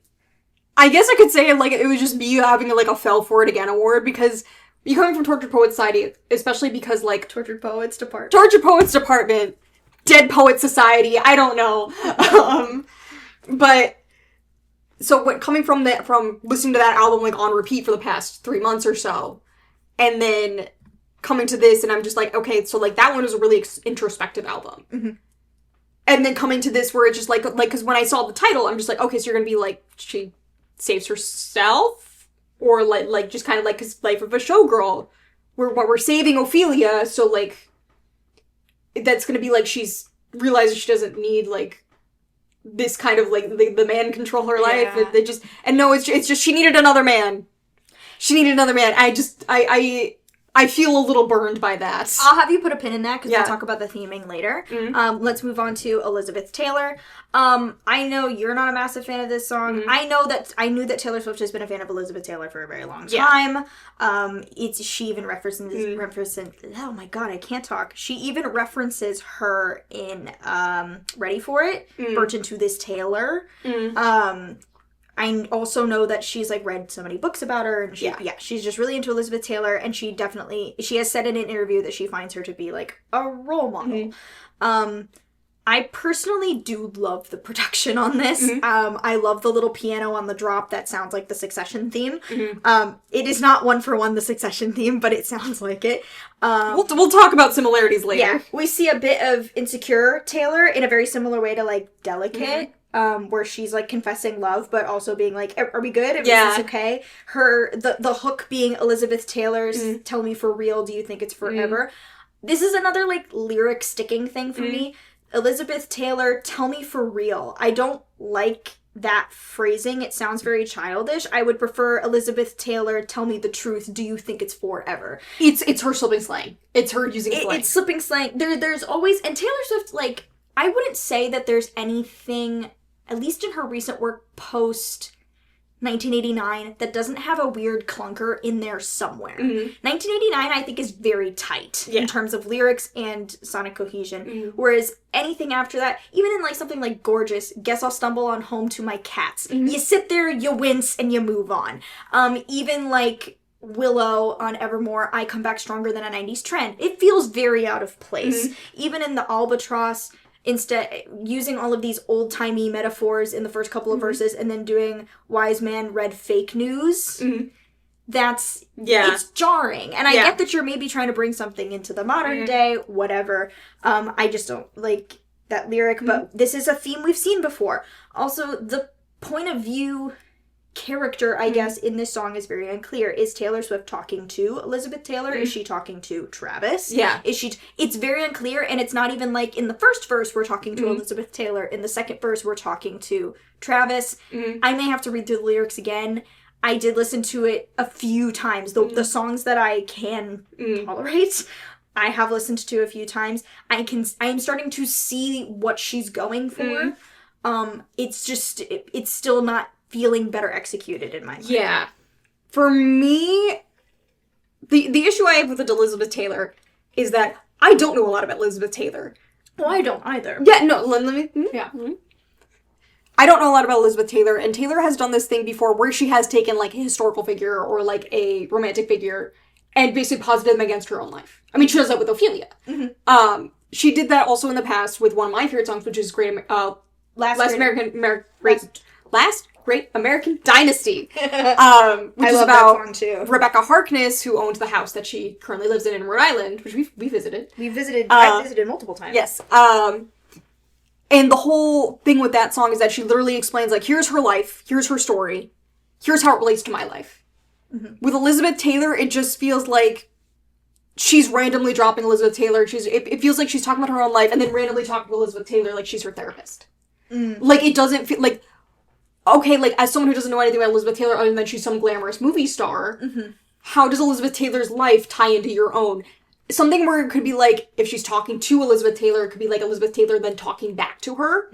guess I could say, like, it was just me having, like, a Fell For It Again award, because you coming from Tortured Poets Society, especially because, like... Tortured Poets Department. Tortured Poets Department. Dead Poets Society. I don't know. But... So, coming from listening to that album, like, on repeat for the past 3 months or so, and then... coming to this, and I'm just like, okay, so, like, that one was a really introspective album. Mm-hmm. And then coming to this, where it's just, like, because when I saw the title, I'm just like, okay, so you're gonna be, like, she saves herself? Or, like just kind of, like, his Life of a Showgirl, where we're saving Ophelia, so, like, that's gonna be, like, she's realizes she doesn't need, like, this kind of, like, the man control her life, and no, it's just, she needed another man. She needed another man. I feel a little burned by that. I'll have you put a pin in that, because we'll talk about the theming later. Mm-hmm. Let's move on to Elizabeth Taylor. I know you're not a massive fan of this song. Mm-hmm. I knew that Taylor Swift has been a fan of Elizabeth Taylor for a very long time. She even references, oh my god, I can't talk. She even references her in, Ready For It, Birch into This Taylor. I also know that she's, like, read so many books about her, and she's just really into Elizabeth Taylor, and she has said in an interview that she finds her to be, like, a role model. Mm-hmm. I personally do love the production on this. Mm-hmm. I love the little piano on the drop that sounds like the Succession theme. Mm-hmm. It is not one for one the Succession theme, but it sounds like it. We'll talk about similarities later. Yeah, we see a bit of Insecure Taylor in a very similar way to, like, Delicate. Mm-hmm. Where she's, like, confessing love, but also being like, are we good? Is this okay? The hook being Elizabeth Taylor's Tell Me For Real, Do You Think It's Forever? This is another, like, lyric sticking thing for me. Elizabeth Taylor, Tell Me For Real. I don't like that phrasing. It sounds very childish. I would prefer Elizabeth Taylor, Tell Me the Truth, Do You Think It's Forever? It's her slipping slang. It's her using slang. It's slipping slang. There's always... And Taylor Swift, like, I wouldn't say that there's anything... at least in her recent work post 1989, that doesn't have a weird clunker in there somewhere. Mm-hmm. 1989, I think, is very tight in terms of lyrics and sonic cohesion. Whereas anything after that, even in, like, something like Gorgeous, Guess I'll Stumble on Home to My Cats. You sit there, you wince, and you move on. Even, like, Willow on Evermore, I come back stronger than a 90s trend. It feels very out of place. Even in the Albatross, instead using all of these old-timey metaphors in the first couple of verses and then doing wise man read fake news. That's it's jarring. And I get that you're maybe trying to bring something into the modern day, whatever. I just don't like that lyric, but this is a theme we've seen before. Also, the point of view character, I guess, in this song is very unclear. Is Taylor Swift talking to Elizabeth Taylor? Is she talking to Travis? Yeah. It's very unclear, and it's not even like in the first verse we're talking to Elizabeth Taylor. In the second verse we're talking to Travis. I may have to read through the lyrics again. I did listen to it a few times. The songs that I can tolerate, I have listened to a few times. I am starting to see what she's going for. It's just, it's still not feeling better executed in my mind. Yeah. For me, the issue I have with Elizabeth Taylor is that I don't know a lot about Elizabeth Taylor. Well, I don't either. Yeah, no, let me... Yeah. I don't know a lot about Elizabeth Taylor, and Taylor has done this thing before where she has taken, like, a historical figure or, like, a romantic figure and basically posited them against her own life. I mean, she does that with Ophelia. She did that also in the past with one of my favorite songs, which is Last Great American Dynasty. Which I is love about that song too. Rebecca Harkness, who owned the house that she currently lives in Rhode Island, which we visited. I've visited multiple times. Yes. And the whole thing with that song is that she literally explains, like, here's her life, here's her story, here's how it relates to my life. With Elizabeth Taylor, it just feels like she's randomly dropping Elizabeth Taylor. It feels like she's talking about her own life and then randomly talking to Elizabeth Taylor like she's her therapist. Like, it doesn't feel like, okay, like, as someone who doesn't know anything about Elizabeth Taylor other than she's some glamorous movie star, how does Elizabeth Taylor's life tie into your own? Something where it could be like, if she's talking to Elizabeth Taylor, it could be like Elizabeth Taylor then talking back to her.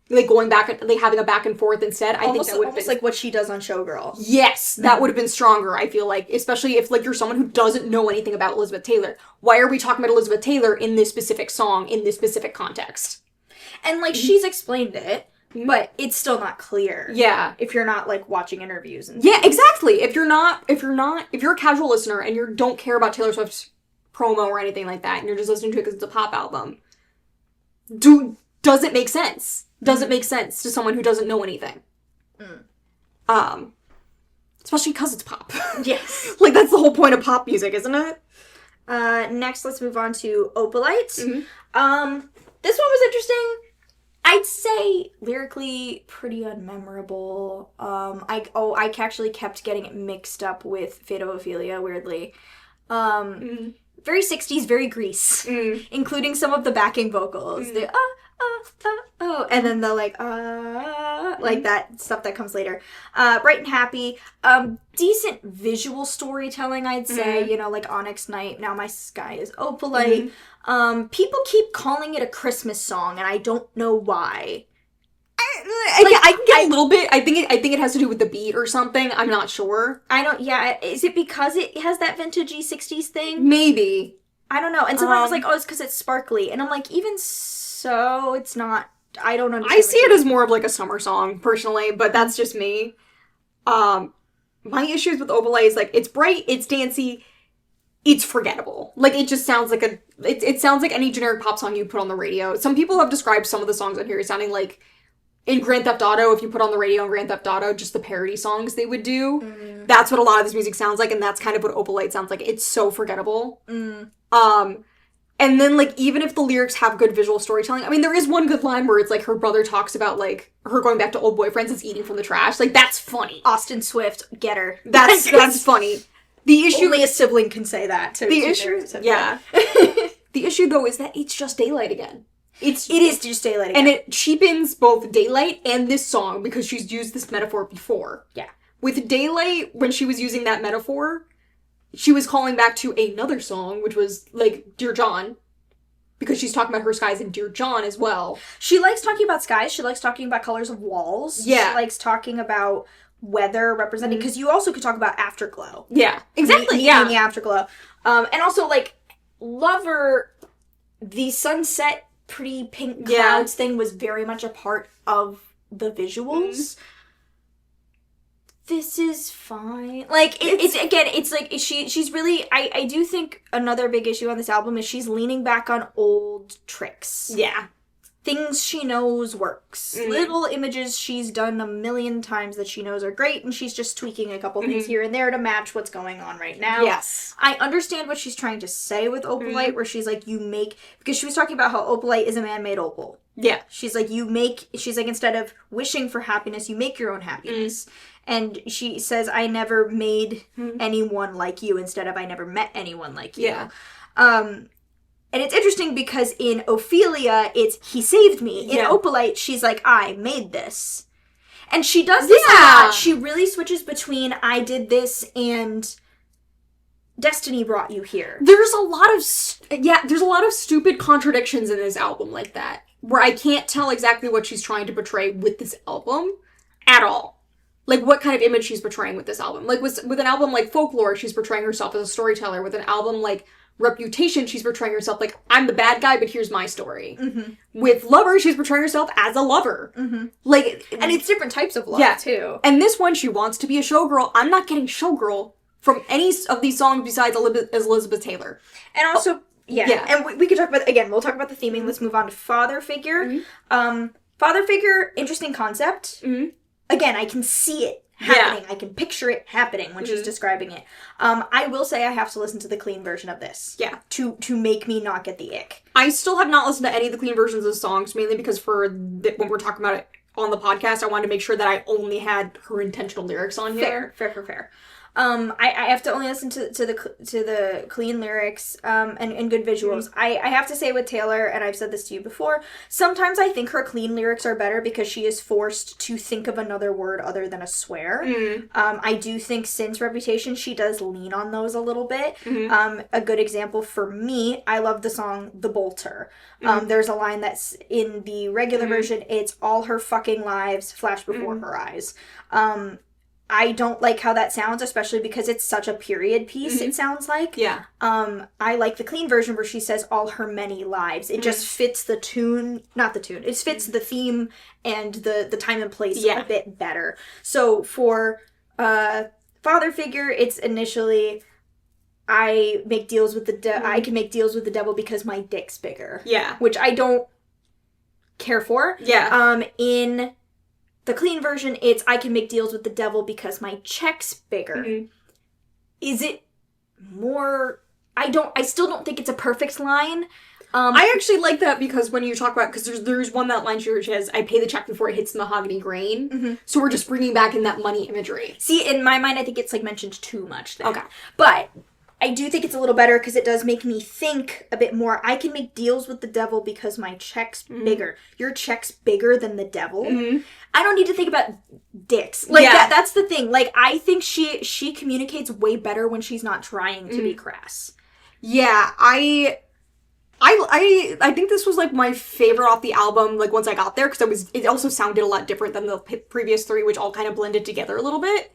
Like, going back, like, having a back and forth instead. I think that would have been... like what she does on Showgirl. Yes, that would have been stronger, I feel like. Especially if, like, you're someone who doesn't know anything about Elizabeth Taylor. Why are we talking about Elizabeth Taylor in this specific song, in this specific context? And, like, she's explained it, but it's still not clear. Yeah. If you're not, like, watching interviews and Yeah, exactly. If you're a casual listener and you don't care about Taylor Swift's promo or anything like that, and you're just listening to it because it's a pop album, does it make sense? Does it make sense to someone who doesn't know anything? Especially because it's pop. Yes. Like, that's the whole point of pop music, isn't it? Next, let's move on to Opalite. This one was interesting. I'd say lyrically pretty unmemorable. I actually kept getting it mixed up with Fate of Ophelia, weirdly. Very 60s, very Grease. Including some of the backing vocals. The and then the like that stuff that comes later. Bright and Happy. Decent visual storytelling, I'd say. You know, like Onyx Night, Now My Sky is Opalite. People keep calling it a Christmas song, and I don't know why. I can get a little bit. I think it has to do with the beat or something. I'm not sure. Is it because it has that vintagey 60s thing? Maybe. I don't know. And someone was like, oh, it's because it's sparkly. And I'm like, even so, it's not. I don't understand. I see it as more of like a summer song, personally, but that's just me. My issues with Opalite is, like, it's bright, it's dancey, it's forgettable. Like, it just sounds like it sounds like any generic pop song you put on the radio. Some people have described some of the songs on here as sounding like in Grand Theft Auto, if you put on the radio in Grand Theft Auto, just the parody songs they would do. That's what a lot of this music sounds like, and that's kind of what Opalite sounds like. It's so forgettable. And then, like, even if the lyrics have good visual storytelling, I mean, there is one good line where it's, like, her brother talks about, like, her going back to old boyfriends and eating from the trash. Like, that's funny. Austin Swift, get her. That's funny. The issue... Only a sibling can say that. The issue... Yeah. The issue, though, is that it's just Daylight again. It is just Daylight again. And it cheapens both Daylight and this song because she's used this metaphor before. Yeah. With Daylight, when she was using that metaphor, she was calling back to another song, which was, like, Dear John, because she's talking about her skies in Dear John as well. She likes talking about skies. She likes talking about colors of walls. Yeah. She likes talking about weather representing, because you also could talk about afterglow. Yeah. Exactly, the afterglow. And also, like, Lover, the sunset, pretty pink clouds thing was very much a part of the visuals. this is fine. Like, it's again, it's like, she's really, I do think another big issue on this album is she's leaning back on old tricks. Yeah. Things she knows works. Little images she's done a million times that she knows are great, and she's just tweaking a couple things here and there to match what's going on right now. Yes. I understand what she's trying to say with Opalite, where she's like, because she was talking about how Opalite is a man-made opal. Yeah. She's like, instead of wishing for happiness, you make your own happiness. And she says, I never made anyone like you, instead of I never met anyone like you. Yeah. And it's interesting because in Ophelia, it's he saved me. In Opalite, she's like, I made this. And she does this a lot. She really switches between I did this and destiny brought you here. There's a lot of stupid contradictions in this album like that, where I can't tell exactly what she's trying to portray with this album at all. Like, what kind of image she's portraying with this album. Like, with an album like Folklore, she's portraying herself as a storyteller. With an album like Reputation, she's portraying herself like, I'm the bad guy, but here's my story. With Lover, she's portraying herself as a lover. Like, and it's different types of love, too. And this one, she wants to be a showgirl. I'm not getting showgirl from any of these songs besides Elizabeth Taylor. And also, and we could talk about, again, we'll talk about the theming. Let's move on to Father Figure. Father Figure, interesting concept. Again, I can see it happening. I can picture it happening when she's describing it. I will say I have to listen to the clean version of this. Yeah. To make me not get the ick. I still have not listened to any of the clean versions of the songs, mainly because when we're talking about it on the podcast, I wanted to make sure that I only had her intentional lyrics on here. Fair. I have to only listen to the clean lyrics and good visuals. I have to say with Taylor, and I've said this to you before, sometimes I think her clean lyrics are better because she is forced to think of another word other than a swear. I do think since Reputation, she does lean on those a little bit. A good example for me, I love the song The Bolter. There's a line that's in the regular version, it's all her fucking lives flash before her eyes. I don't like how that sounds, especially because it's such a period piece, it sounds like. Yeah. I like the clean version where she says all her many lives. It just fits the tune, not the tune, it fits the theme and the time and place a bit better. So for Father Figure, it's initially, I make deals with I can make deals with the devil because my dick's bigger. Yeah. Which I don't care for. Yeah. In the clean version, it's I can make deals with the devil because my check's bigger. Is it more... I still don't think it's a perfect line. I actually like that because when you talk about... Because there's one that line she says, I pay the check before it hits the mahogany grain. So we're just bringing back in that money imagery. See, in my mind, I think it's, like, mentioned too much there. Okay. But I do think it's a little better because it does make me think a bit more. I can make deals with the devil because my check's bigger. Your check's bigger than the devil. I don't need to think about dicks. Like, that's the thing. Like, I think she communicates way better when she's not trying to be crass. Yeah, I think this was, like, my favorite off the album, like, once I got there, because it also sounded a lot different than the previous three, which all kind of blended together a little bit.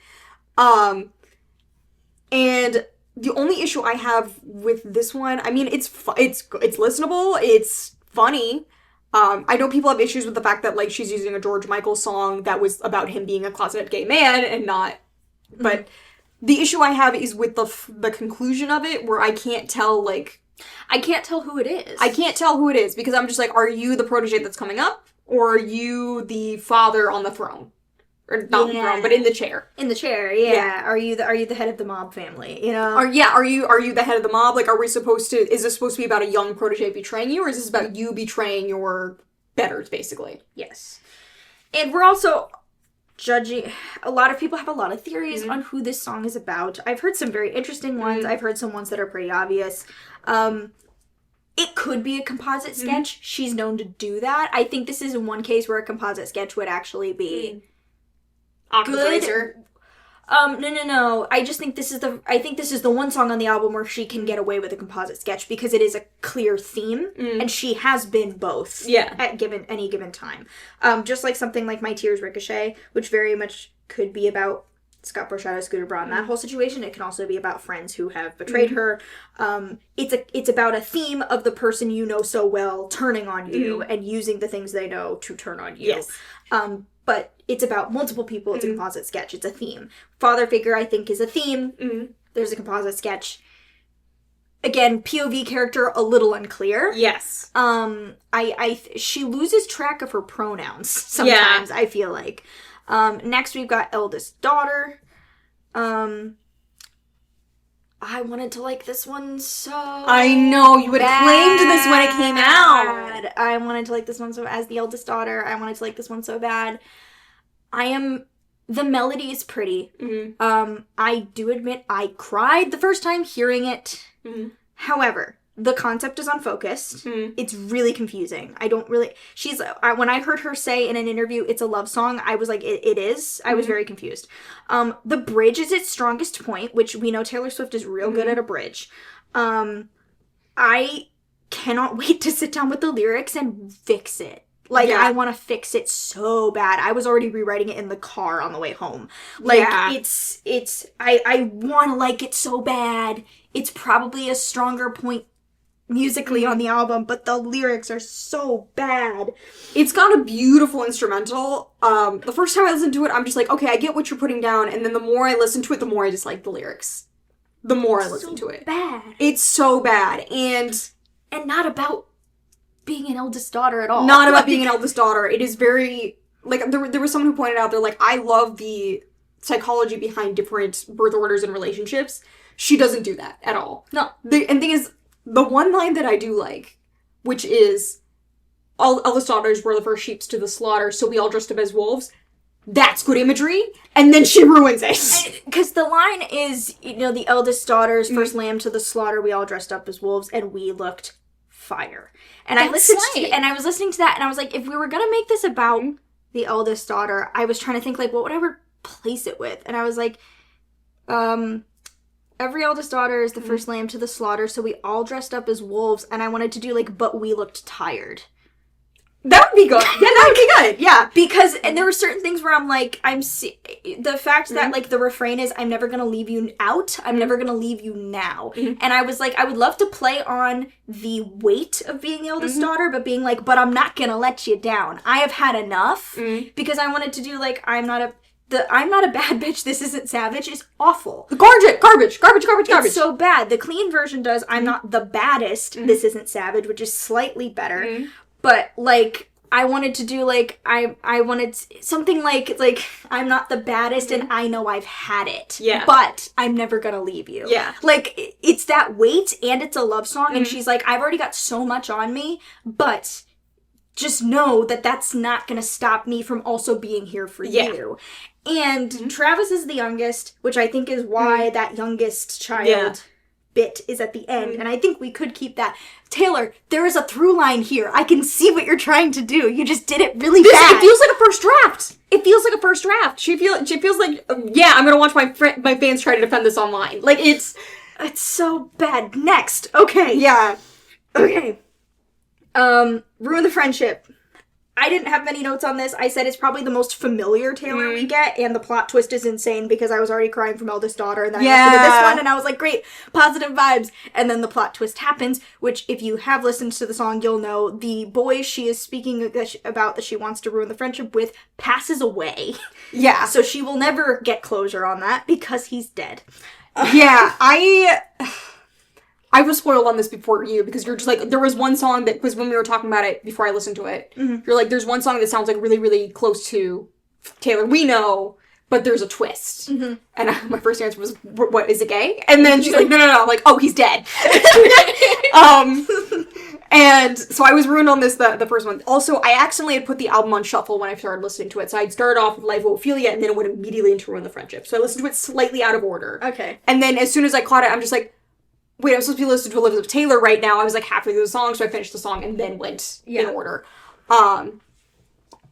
And the only issue I have with this one, I mean, it's listenable, it's funny. I know people have issues with the fact that, like, she's using a George Michael song that was about him being a closeted gay man and not... But the issue I have is with the conclusion of it, where I can't tell, like... I can't tell who it is. I can't tell who it is, because I'm just like, are you the protege that's coming up? Or are you the father on the throne? Or not the throne, but in the chair. In the chair, yeah. Are you the head of the mob family, you know? Are you the head of the mob? Like, is this supposed to be about a young protege betraying you, or is this about you betraying your betters, basically? Yes. And we're also judging... A lot of people have a lot of theories on who this song is about. I've heard some very interesting ones. I've heard some ones that are pretty obvious. It could be a composite sketch. She's known to do that. I think this is in one case where a composite sketch would actually be... good. No. I just think this is the one song on the album where she can get away with a composite sketch because it is a clear theme, and she has been both at any given time. Just like something like My Tears Ricochet, which very much could be about Scott Borchetta, Scooter Braun, that whole situation. It can also be about friends who have betrayed her. It's about a theme of the person you know so well turning on you and using the things they know to turn on you. Yes. but it's about multiple people. It's a composite sketch. It's a theme. Father figure, I think, is a theme. There's a composite sketch. Again, POV character, a little unclear. Yes. She loses track of her pronouns sometimes, I feel like. Next, we've got eldest daughter. I wanted to like this one so I know, you had claimed this when it came out. I wanted to like this one so as the eldest daughter. I wanted to like this one so bad. The melody is pretty. I do admit I cried the first time hearing it. However, the concept is unfocused. It's really confusing. I don't really... when I heard her say in an interview, it's a love song, I was like, it is. I was very confused. The bridge is its strongest point, which we know Taylor Swift is real good at a bridge. I cannot wait to sit down with the lyrics and fix it. Like, I want to fix it so bad. I was already rewriting it in the car on the way home. Like, I want to like it so bad. It's probably a stronger point musically on the album, but the lyrics are so bad. It's got a beautiful instrumental. The first time I listened to it, I'm just like, okay, I get what you're putting down, and then the more I listen to it, the more I dislike the lyrics. The more I listen to it. It's so bad. And not about being an eldest daughter at all. Not about being an eldest daughter. It is very... Like, there was someone who pointed out, they're like, I love the psychology behind different birth orders and relationships. She doesn't do that at all. No. And thing is, the one line that I do like, which is, all eldest daughters were the first sheep to the slaughter, so we all dressed up as wolves. That's good imagery. And then she ruins it. Because the line is, the eldest daughters, first lamb to the slaughter, we all dressed up as wolves, and we looked fire. And I was listening to that, and I was like, if we were going to make this about the eldest daughter, I was trying to think, like, what would I replace it with? And I was like, every eldest daughter is the first lamb to the slaughter, so we all dressed up as wolves, and I wanted to do, like, but we looked tired. That would be good. Yeah, that would be good. Yeah. Because, and there were certain things where I'm like, the fact that, like, the refrain is, I'm never gonna leave you out, I'm never gonna leave you now. And I was like, I would love to play on the weight of being the eldest daughter, but being like, but I'm not gonna let you down. I have had enough, because I wanted to do, like, I'm not a bad bitch, this isn't savage is awful. Garbage. It's so bad. The clean version does, I'm not the baddest, this isn't savage, which is slightly better. But, like, I wanted to do, like, I wanted something like, I'm not the baddest and I know I've had it. Yeah. But I'm never gonna leave you. Yeah. Like, it's that weight and it's a love song and she's like, I've already got so much on me, but just know that that's not gonna stop me from also being here for you. And Travis is the youngest, which I think is why that youngest child bit is at the end, and I think we could keep that. Taylor, there is a through line here. I can see what you're trying to do. You just did it really fast. It feels like a first draft. She feels like, I'm gonna watch my fans try to defend this online. Like, it's so bad. Next. Okay. Yeah. Okay. Ruin the Friendship. I didn't have many notes on this. I said it's probably the most familiar Taylor we get, and the plot twist is insane because I was already crying from Eldest Daughter, and then I listened to this one, and I was like, great, positive vibes. And then the plot twist happens, which, if you have listened to the song, you'll know the boy she is speaking about that she wants to ruin the friendship with passes away. Yeah. So she will never get closure on that because he's dead. Yeah, I was spoiled on this before you, because you're just like, there was one song that, because when we were talking about it before I listened to it, you're like, there's one song that sounds like really, really close to Taylor. We know, but there's a twist. And my first answer was, what, is it gay? And then she's like, no. I'm like, oh, he's dead. And so I was ruined on this, the first one. Also, I accidentally had put the album on shuffle when I started listening to it. So I'd started off with Life of Ophelia, and then it went immediately into Ruin the Friendship. So I listened to it slightly out of order. Okay. And then as soon as I caught it, I'm just like, wait, I'm supposed to be listening to Elizabeth Taylor right now. I was like halfway through the song, so I finished the song and then went in order.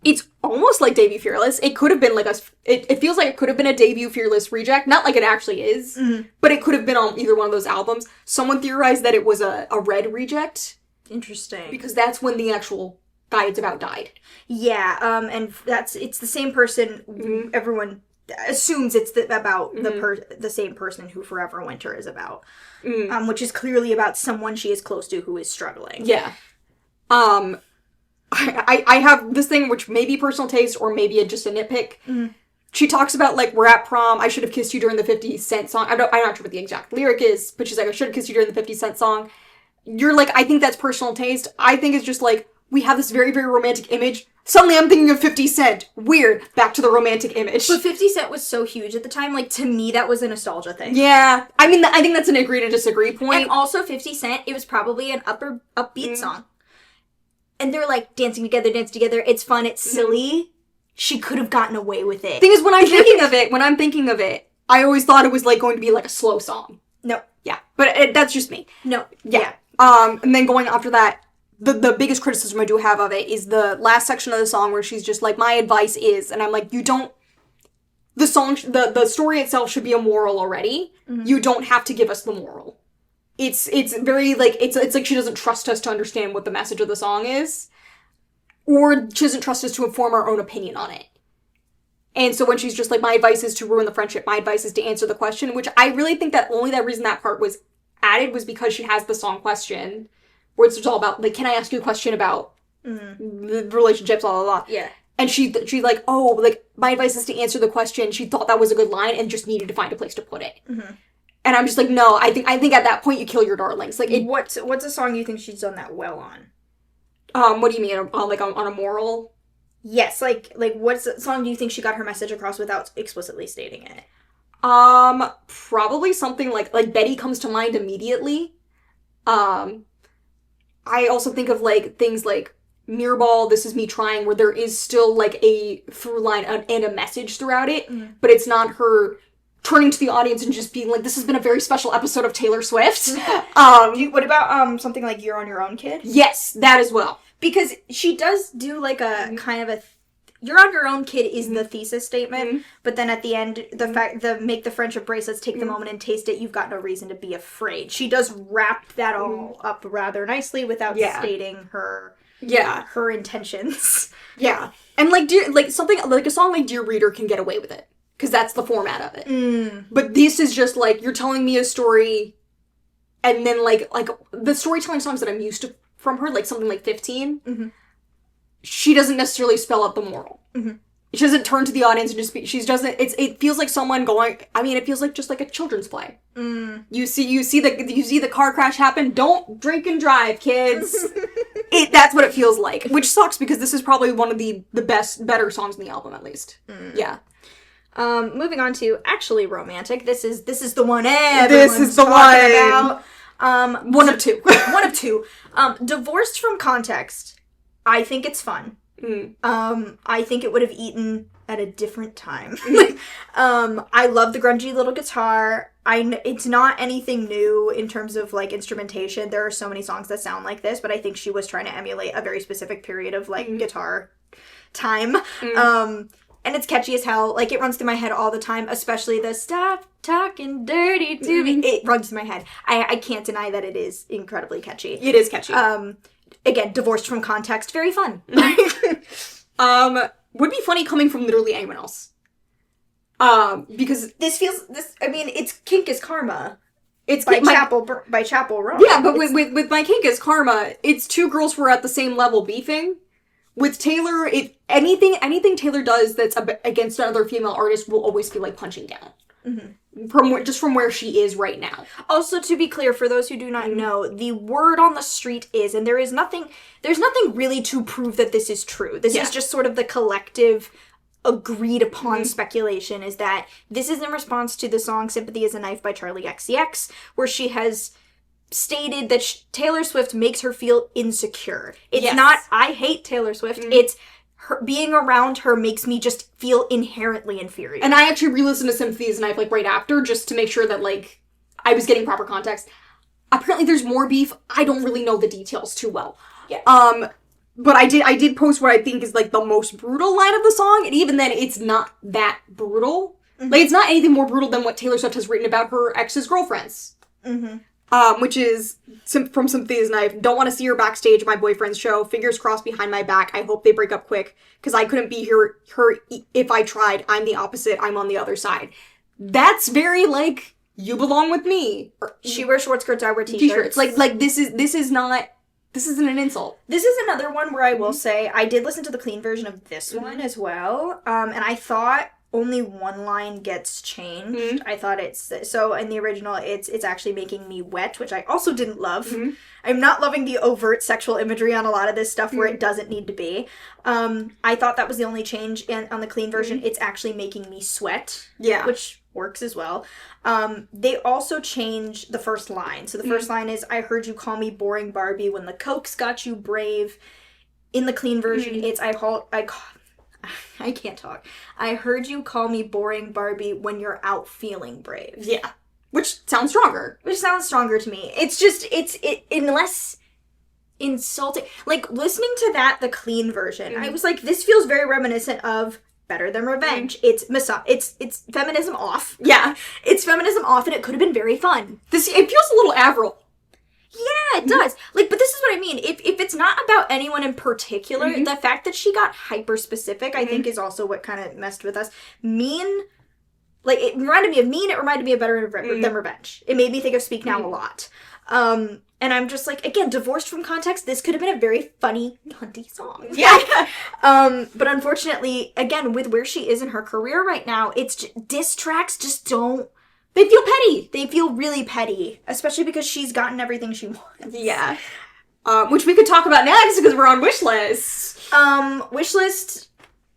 It's almost like Debut Fearless. It could have been like it feels like it could have been a Debut Fearless reject. Not like it actually is, but it could have been on either one of those albums. Someone theorized that it was a Red reject. Interesting. Because that's when the actual guy it's about died. Yeah, and it's the same person. Everyone assumes it's about the same person who Forever Winter is about, which is clearly about someone she is close to who is struggling. Yeah. I have this thing which may be personal taste or maybe just a nitpick. Mm. She talks about, like, we're at prom, I should have kissed you during the 50 Cent song. I'm not sure what the exact lyric is, but she's like, I should have kissed you during the 50 Cent song. You're like, I think that's personal taste. I think it's just like, we have this very, very romantic image. Suddenly I'm thinking of 50 Cent. Weird. Back to the romantic image. But 50 Cent was so huge at the time, like, to me, that was a nostalgia thing. Yeah. I mean, I think that's an agree to disagree point. And also 50 Cent, it was probably an upbeat song. And they're, like, dancing together. It's fun, it's silly. She could have gotten away with it. Thing is, when I'm thinking of it, I always thought it was, like, going to be, like, a slow song. No. Yeah. But that's just me. No. Yeah. And then going after that, the biggest criticism I do have of it is the last section of the song where she's just like, my advice is, and I'm like, you don't, the song, the story itself should be a moral already. Mm-hmm. You don't have to give us the moral. It's very, like, it's like she doesn't trust us to understand what the message of the song is. Or she doesn't trust us to inform our own opinion on it. And so when she's just like, my advice is to ruin the friendship, my advice is to answer the question, which I really think that only that reason that part was added was because she has the song question, where it's all about, like, can I ask you a question about the relationships, blah, blah, blah. Yeah. And she's like, oh, like, my advice is to answer the question. She thought that was a good line and just needed to find a place to put it. Mm-hmm. And I'm just like, no, I think at that point you kill your darlings. Like, what's a song you think she's done that well on? What do you mean? On a moral? Yes, like what's a song do you think she got her message across without explicitly stating it? Probably something like Betty comes to mind immediately. I also think of, like, things like Mirrorball, This Is Me Trying, where there is still, like, a through line and a message throughout it, but it's not her turning to the audience and just being like, this has been a very special episode of Taylor Swift. What about something like You're on Your Own, Kid? Yes, that as well. Because she does do, like, a kind of a... You're on Your Own, Kid is the thesis statement, but then at the end, the make the friendship bracelets, take the moment and taste it, you've got no reason to be afraid. She does wrap that all up rather nicely without stating her intentions. Yeah. And, like, something, like, a song like Dear Reader can get away with it. Because that's the format of it. But this is just, like, you're telling me a story, and then, like the storytelling songs that I'm used to from her, like something like 15, she doesn't necessarily spell out the moral. She doesn't turn to the audience and just be, it feels like someone going, I mean, it feels like just like a children's play. You see the car crash happen, don't drink and drive, kids. That's what it feels like. Which sucks because this is probably one of the better songs in the album, at least. Yeah. Moving on to actually romantic. This is the one everyone's talking about. One of two. One of two. Divorced from Context. I think it's fun. I think it would have eaten at a different time. I love the grungy little guitar. It's not anything new in terms of, like, instrumentation. There are so many songs that sound like this, but I think she was trying to emulate a very specific period of, like, guitar time. And it's catchy as hell. Like, it runs through my head all the time, especially the stop talking dirty to me. It runs through my head. I can't deny that it is incredibly catchy. It is catchy. Again, divorced from context, very fun. Would be funny coming from literally anyone else. Because it's Kink is Karma. It's by Chapel Roan. Yeah, but with My Kink is Karma, it's two girls who are at the same level beefing. With Taylor, anything Taylor does that's against another female artist will always feel like punching down. From where she is right now. Also, to be clear, for those who do not know, the word on the street is, and there's nothing really to prove that this is true. This is just sort of the collective agreed upon speculation, is that this is in response to the song Sympathy is a Knife by Charlie XCX, where she has stated that Taylor Swift makes her feel insecure. It's not, I hate Taylor Swift, it's her, being around her makes me just feel inherently inferior. And I actually re-listened to Sympathy is a Knife, like, right after, just to make sure that, like, I was getting proper context. Apparently there's more beef. I don't really know the details too well. Yeah. But I did post what I think is, like, the most brutal line of the song, and even then, it's not that brutal. Like, it's not anything more brutal than what Taylor Swift has written about her ex's girlfriends. Which is from Sympathy is a Knife. Don't want to see her backstage at my boyfriend's show. Fingers crossed behind my back. I hope they break up quick. Because I couldn't be her if I tried. I'm the opposite. I'm on the other side. That's very, like, you belong with me. She wears short skirts, I wear t-shirts. Like this is not This isn't an insult. This is another one where I will say I did listen to the clean version of this one as well, and I thought only one line gets changed. I thought so in the original it's actually making me wet, which I also didn't love. I'm not loving the overt sexual imagery on a lot of this stuff where it doesn't need to be. I thought that was the only change on the clean version. It's actually making me sweat, which works as well. They also changed the first line. So the first line is, I heard you call me boring Barbie when the Coke's got you brave. In the clean version, it's I can't talk. I heard you call me boring Barbie when you're out feeling brave. Yeah. Which sounds stronger. Which sounds stronger to me. It's just, unless insulting. Like, listening to the clean version, I was like, this feels very reminiscent of Better Than Revenge. It's feminism off. Yeah. It's feminism off, and it could have been very fun. It feels a little Avril. Yeah, it does. Like, but this is what I mean. If it's not about anyone in particular, the fact that she got hyper-specific, I think, is also what kind of messed with us. Mean, like, it reminded me of Mean, it reminded me of Better Than Revenge. It made me think of Speak Now a lot. And I'm just like, again, divorced from context, this could have been a very funny, hunty song. Yeah. But unfortunately, again, with where she is in her career right now, diss tracks just don't, they feel petty. They feel really petty, especially because she's gotten everything she wants. Yeah. Which we could talk about next because we're on Wishlist. Wishlist,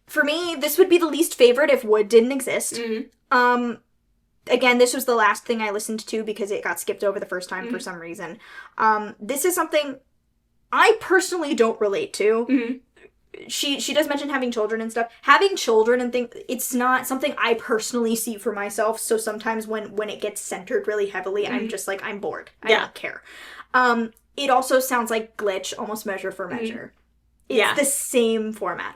for me, this would be the least favorite if Wood didn't exist. Again, this was the last thing I listened to because it got skipped over the first time for some reason. This is something I personally don't relate to. She does mention having children and stuff. Having children and things, it's not something I personally see for myself. So sometimes when it gets centered really heavily, I'm just like, I'm bored. I don't care. It also sounds like Glitch, almost measure for measure. It's the same format.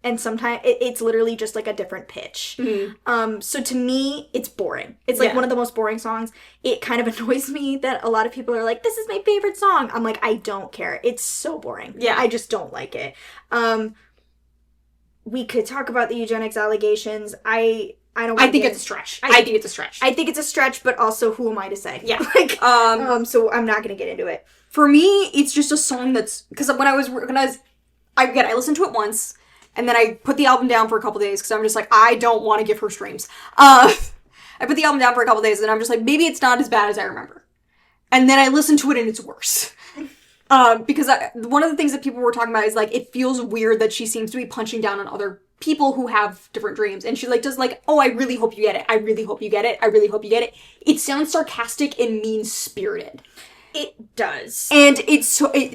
And sometimes it's literally just like a different pitch. So to me, it's boring. It's like one of the most boring songs. It kind of annoys me that a lot of people are like, this is my favorite song. I'm like, I don't care. It's so boring. Yeah. I just don't like it. We could talk about the eugenics allegations. I think it's a stretch. I think it's a stretch. I think it's a stretch, but also who am I to say? Yeah. So I'm not going to get into it. For me, it's just a song that's, because I listened to it once. And then I put the album down for a couple days because I'm just like, I don't want to give her streams. I put the album down for a couple days and I'm just like, maybe it's not as bad as I remember. And then I listened to it and it's worse. Because one of the things that people were talking about is like, it feels weird that she seems to be punching down on other people who have different dreams. And she like does like, oh, I really hope you get it. I really hope you get it. I really hope you get it. It sounds sarcastic and mean-spirited. It does. And it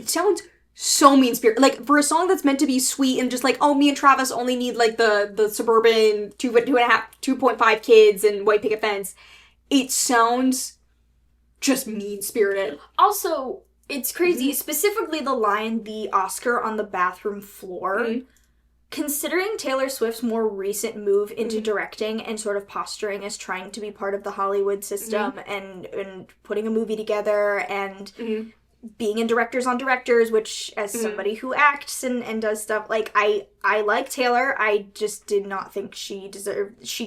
sounds so mean-spirited. Like, for a song that's meant to be sweet and just like, oh, me and Travis only need, like, the suburban 2.5 kids and white picket fence, it sounds just mean-spirited. Also, it's crazy. Specifically the line, the Oscar on the bathroom floor. Considering Taylor Swift's more recent move into directing and sort of posturing as trying to be part of the Hollywood system and putting a movie together and being in Directors on Directors, which as somebody who acts and does stuff, like, I like Taylor. I just did not think she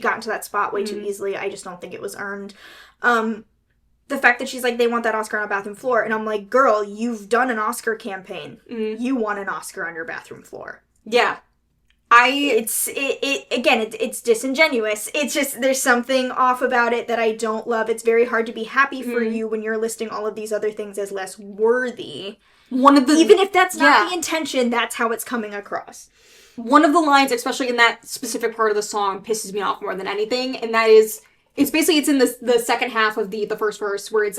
got into that spot way too easily. I just don't think it was earned. The fact that she's like, they want that Oscar on a bathroom floor, and I'm like, girl, you've done an Oscar campaign. You want an Oscar on your bathroom floor. Yeah. It's disingenuous. It's just, there's something off about it that I don't love. It's very hard to be happy for you when you're listing all of these other things as less worthy. Even if that's not the intention, that's how it's coming across. One of the lines, especially in that specific part of the song, pisses me off more than anything, and that is, it's in the second half of the first verse, where it's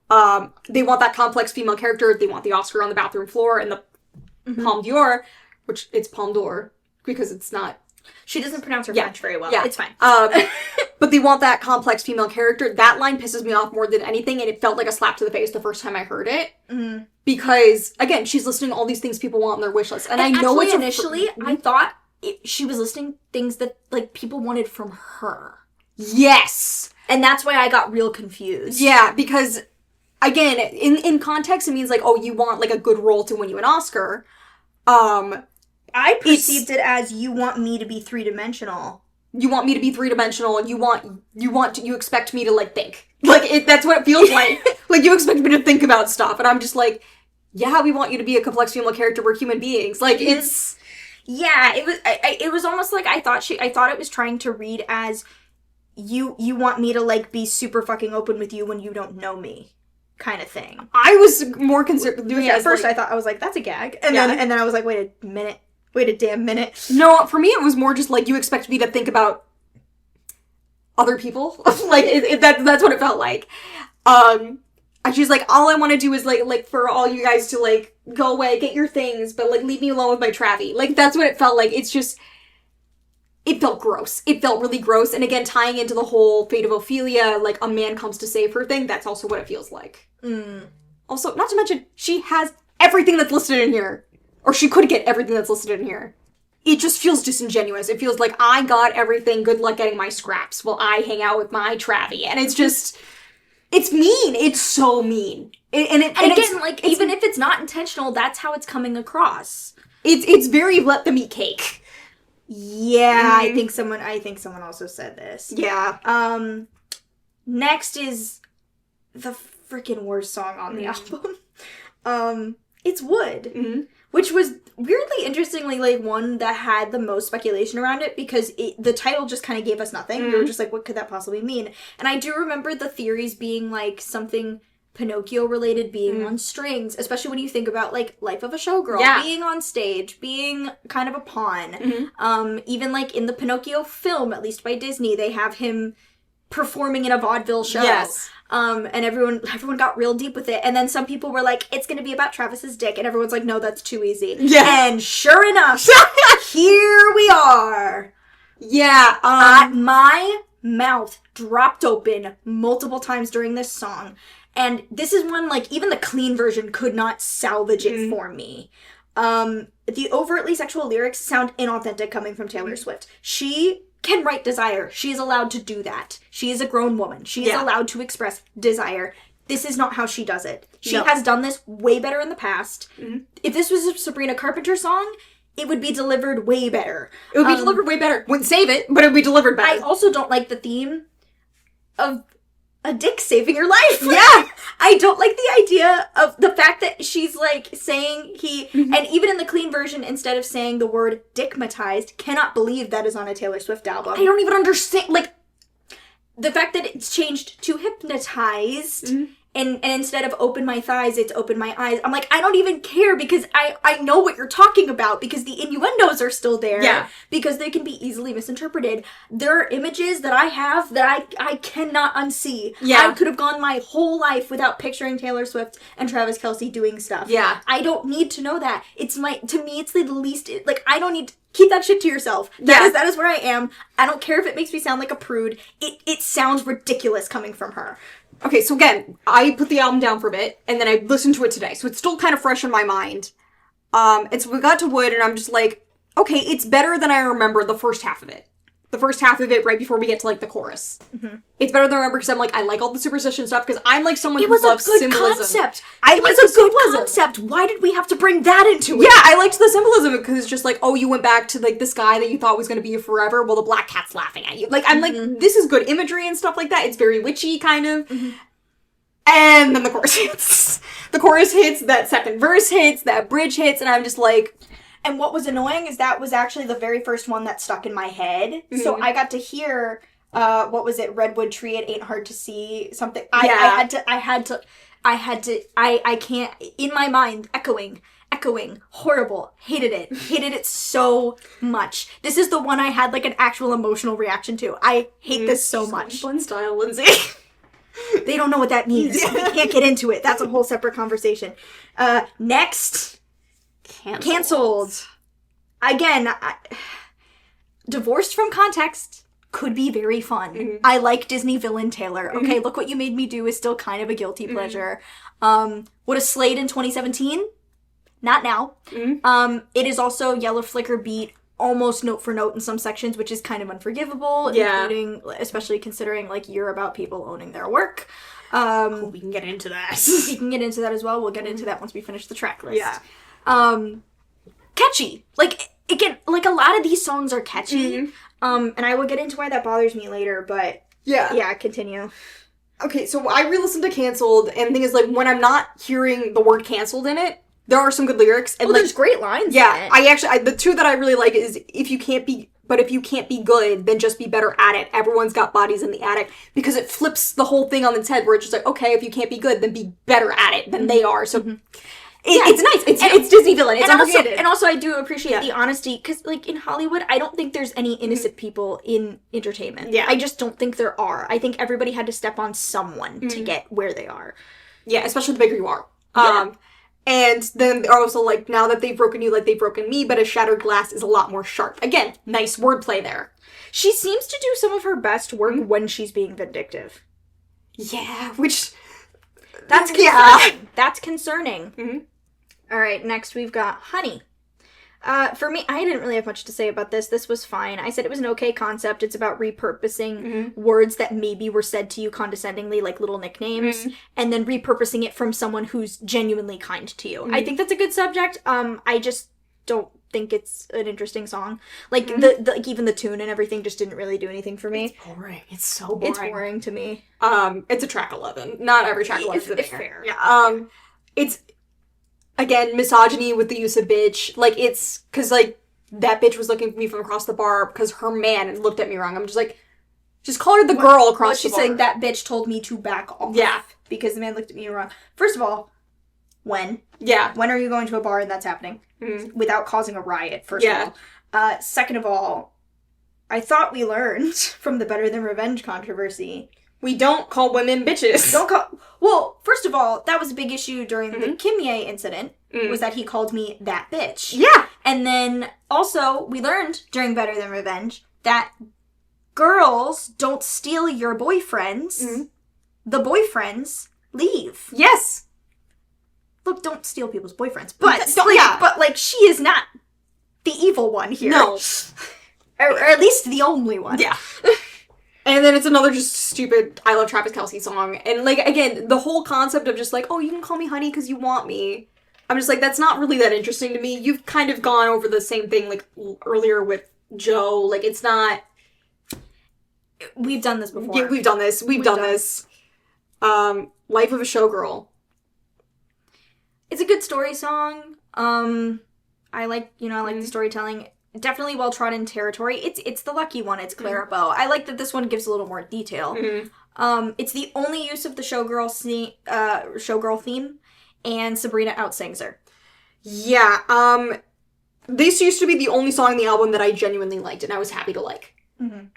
they want that complex female character, they want the Oscar on the bathroom floor, and the Palme d'Or, which it's Palme d'Or, because it's not... She doesn't pronounce her French very well. It's fine. But they want that complex female character. That line pisses me off more than anything, and it felt like a slap to the face the first time I heard it. Because, again, she's listing all these things people want on their wish list. And I know it's... initially, I thought she was listing things that, like, people wanted from her. Yes! And that's why I got real confused. Yeah, because, again, in context, it means, like, oh, you want, like, a good role to win you an Oscar. I perceived it as, you want me to be three-dimensional. You want me to be three-dimensional, and you expect me to, like, think. Like, that's what it feels like. Like, you expect me to think about stuff, and I'm just like, yeah, we want you to be a complex female character. We're human beings. Like, it's... Yeah, it was almost like I thought it was trying to read as you want me to, like, be super fucking open with you when you don't know me kind of thing. I was more concerned... At first I thought, I was like, that's a gag. And then I was like, wait a damn minute. No, for me it was more just like, you expect me to think about other people. Like, that's what it felt like. And she's like, all I want to do is, like, for all you guys to, like, go away, get your things, but, like, leave me alone with my Travie. Like, that's what it felt like. It's just... It felt gross. It felt really gross. And again, tying into the whole fate of Ophelia, like, a man comes to save her thing, that's also what it feels like. Also, not to mention, she has everything that's listed in here. Or she could get everything that's listed in here. It just feels disingenuous. It feels like, I got everything, good luck getting my scraps while I hang out with my Travie. And it's just... It's mean. It's so mean. And again, like, even if it's not intentional, that's how it's coming across. It's very let them eat cake. Yeah, I think someone also said this. Yeah. Next is the freaking worst song on the album. It's Wood. Which was weirdly, interestingly, like, one that had the most speculation around it, because the title just kind of gave us nothing. We were just like, what could that possibly mean? And I do remember the theories being, like, something Pinocchio-related, being on strings, especially when you think about, like, Life of a Showgirl, being on stage, being kind of a pawn. Even, like, in the Pinocchio film, at least by Disney, they have him performing in a vaudeville show. Yes. And everyone got real deep with it. And then some people were like, it's gonna be about Travis's dick. And everyone's like, no, that's too easy. Yeah. And sure enough, here we are. Yeah. My mouth dropped open multiple times during this song. And this is one, like, even the clean version could not salvage it for me. The overtly sexual lyrics sound inauthentic coming from Taylor Swift. She can write desire. She is allowed to do that. She is a grown woman. She is allowed to express desire. This is not how she does it. She has done this way better in the past. If this was a Sabrina Carpenter song, it would be delivered way better. It would be delivered way better. Wouldn't save it, but it would be delivered better. I also don't like the theme of a dick saving your life. Yeah. I don't like the idea of the fact that she's, like, saying and even in the clean version, instead of saying the word dickmatized, cannot believe that is on a Taylor Swift album. I don't even understand, like, the fact that it's changed to hypnotized, and instead of open my thighs, it's open my eyes. I'm like, I don't even care, because I know what you're talking about, because the innuendos are still there. Yeah. Because they can be easily misinterpreted. There are images that I have that I cannot unsee. Yeah. I could have gone my whole life without picturing Taylor Swift and Travis Kelce doing stuff. Yeah. I don't need to know that. To me, it's the least, like, I don't need to, keep that shit to yourself. That is where I am. I don't care if it makes me sound like a prude. It sounds ridiculous coming from her. Okay, so again, I put the album down for a bit, and then I listened to it today, so it's still kind of fresh in my mind. And so we got to Wood, and I'm just like, okay, it's better than I remember the first half of it. The first half of it, right before we get to, like, the chorus. It's better than I remember, because I'm like, I like all the superstition stuff, because I'm, like, someone who loves symbolism. It was a good concept. It was a good concept. Why did we have to bring that into it? Yeah, I liked the symbolism, because it's just like, oh, you went back to, like, this guy that you thought was going to be you forever, well, the black cat's laughing at you. Like, I'm like, this is good imagery and stuff like that. It's very witchy, kind of. And then the chorus hits. The chorus hits, that second verse hits, that bridge hits, and I'm just like... And what was annoying is that was actually the very first one that stuck in my head. So I got to hear, what was it, Redwood Tree, It Ain't Hard to See, something. I can't, in my mind, echoing, horrible, hated it so much. This is the one I had, like, an actual emotional reaction to. I hate this so much. Fun style, Lindsey. They don't know what that means. We can't get into it. That's a whole separate conversation. Next... Cancelled. Again, divorced from context could be very fun. I like Disney villain Taylor. Okay, Look What You Made Me Do is still kind of a guilty pleasure. Would have slayed in 2017? Not now. It is also Yellow Flicker Beat almost note for note in some sections, which is kind of unforgivable, including, especially considering, like, you're about people owning their work. We can get into that. We can get into that as well. We'll get into that once we finish the track list. Catchy. Like, again, like, a lot of these songs are catchy. And I will get into why that bothers me later, but... Yeah, continue. Okay, so I re-listened to Cancelled, and the thing is, like, when I'm not hearing the word canceled in it, There are some good lyrics. And there's great lines Yeah, in it. The two that I really like is, if you can't be good, then just be better at it. Everyone's got bodies in the attic. Because it flips the whole thing on its head, where it's just like, okay, if you can't be good, then be better at it than they are. So it's nice. It's Disney villain. It's underhanded. And also I do appreciate the honesty, because, like, in Hollywood, I don't think there's any innocent people in entertainment. Yeah. I just don't think there are. I think everybody had to step on someone to get where they are. Yeah, especially the bigger you are. And then they're also like, now that they've broken you like they've broken me, but a shattered glass is a lot more sharp. Again, nice wordplay there. She seems to do some of her best work when she's being vindictive. Yeah, which... That's concerning. That's concerning. Mm-hmm. All right, next we've got Honey. For me, I didn't really have much to say about this. This was fine. I said it was an okay concept. It's about repurposing words that maybe were said to you condescendingly, like little nicknames, and then repurposing it from someone who's genuinely kind to you. I think that's a good subject. I just don't think it's an interesting song. Like, like even the tune and everything just didn't really do anything for me. It's boring. It's so boring. It's boring to me. It's a track 11. Not every track 11 is a banger. Fair. Yeah. It's... Again, misogyny with the use of bitch. Like, it's... Because, like, that bitch was looking at me from across the bar because her man looked at me wrong. I'm just like... Just call her the girl across the bar. She's saying that bitch told me to back off. Yeah. Because the man looked at me wrong. First of all, when? Yeah. When are you going to a bar and that's happening? Without causing a riot, first of all. Second of all, I thought we learned from the Better Than Revenge controversy. We don't call women bitches. Well, first of all, that was a big issue during the Kim Ye incident, was that he called me that bitch. Yeah. And then, also, we learned during Better Than Revenge that girls don't steal your boyfriends. The boyfriends leave. Yes. Look, don't steal people's boyfriends. But, but like, she is not the evil one here. No. Or at least the only one. Yeah. And then it's another just stupid I Love Travis Kelce song. And, like, again, the whole concept of just, like, oh, you can call me honey because you want me. I'm just like, that's not really that interesting to me. You've kind of gone over the same thing, like, earlier with Joe. Like, it's not... We've done this before. Yeah, we've done this. We've done this. Life of a Showgirl. It's a good story song. I like the storytelling. Definitely well-trodden territory. It's the lucky one. It's Clara Bow. I like that this one gives a little more detail. It's the only use of the Showgirl theme, and Sabrina outsings her. Yeah, this used to be the only song in the album that I genuinely liked, and I was happy to like.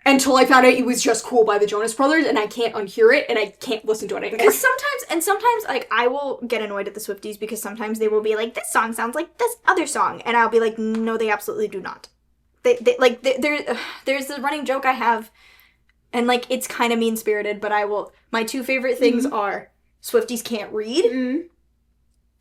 Until I found out it was just cool by the Jonas Brothers, and I can't unhear it, and I can't listen to it anymore. Because sometimes, like, I will get annoyed at the Swifties because sometimes they will be like, this song sounds like this other song, and I'll be like, no, they absolutely do not. There's the running joke I have, and, like, it's kind of mean-spirited, but my two favorite things are Swifties can't read,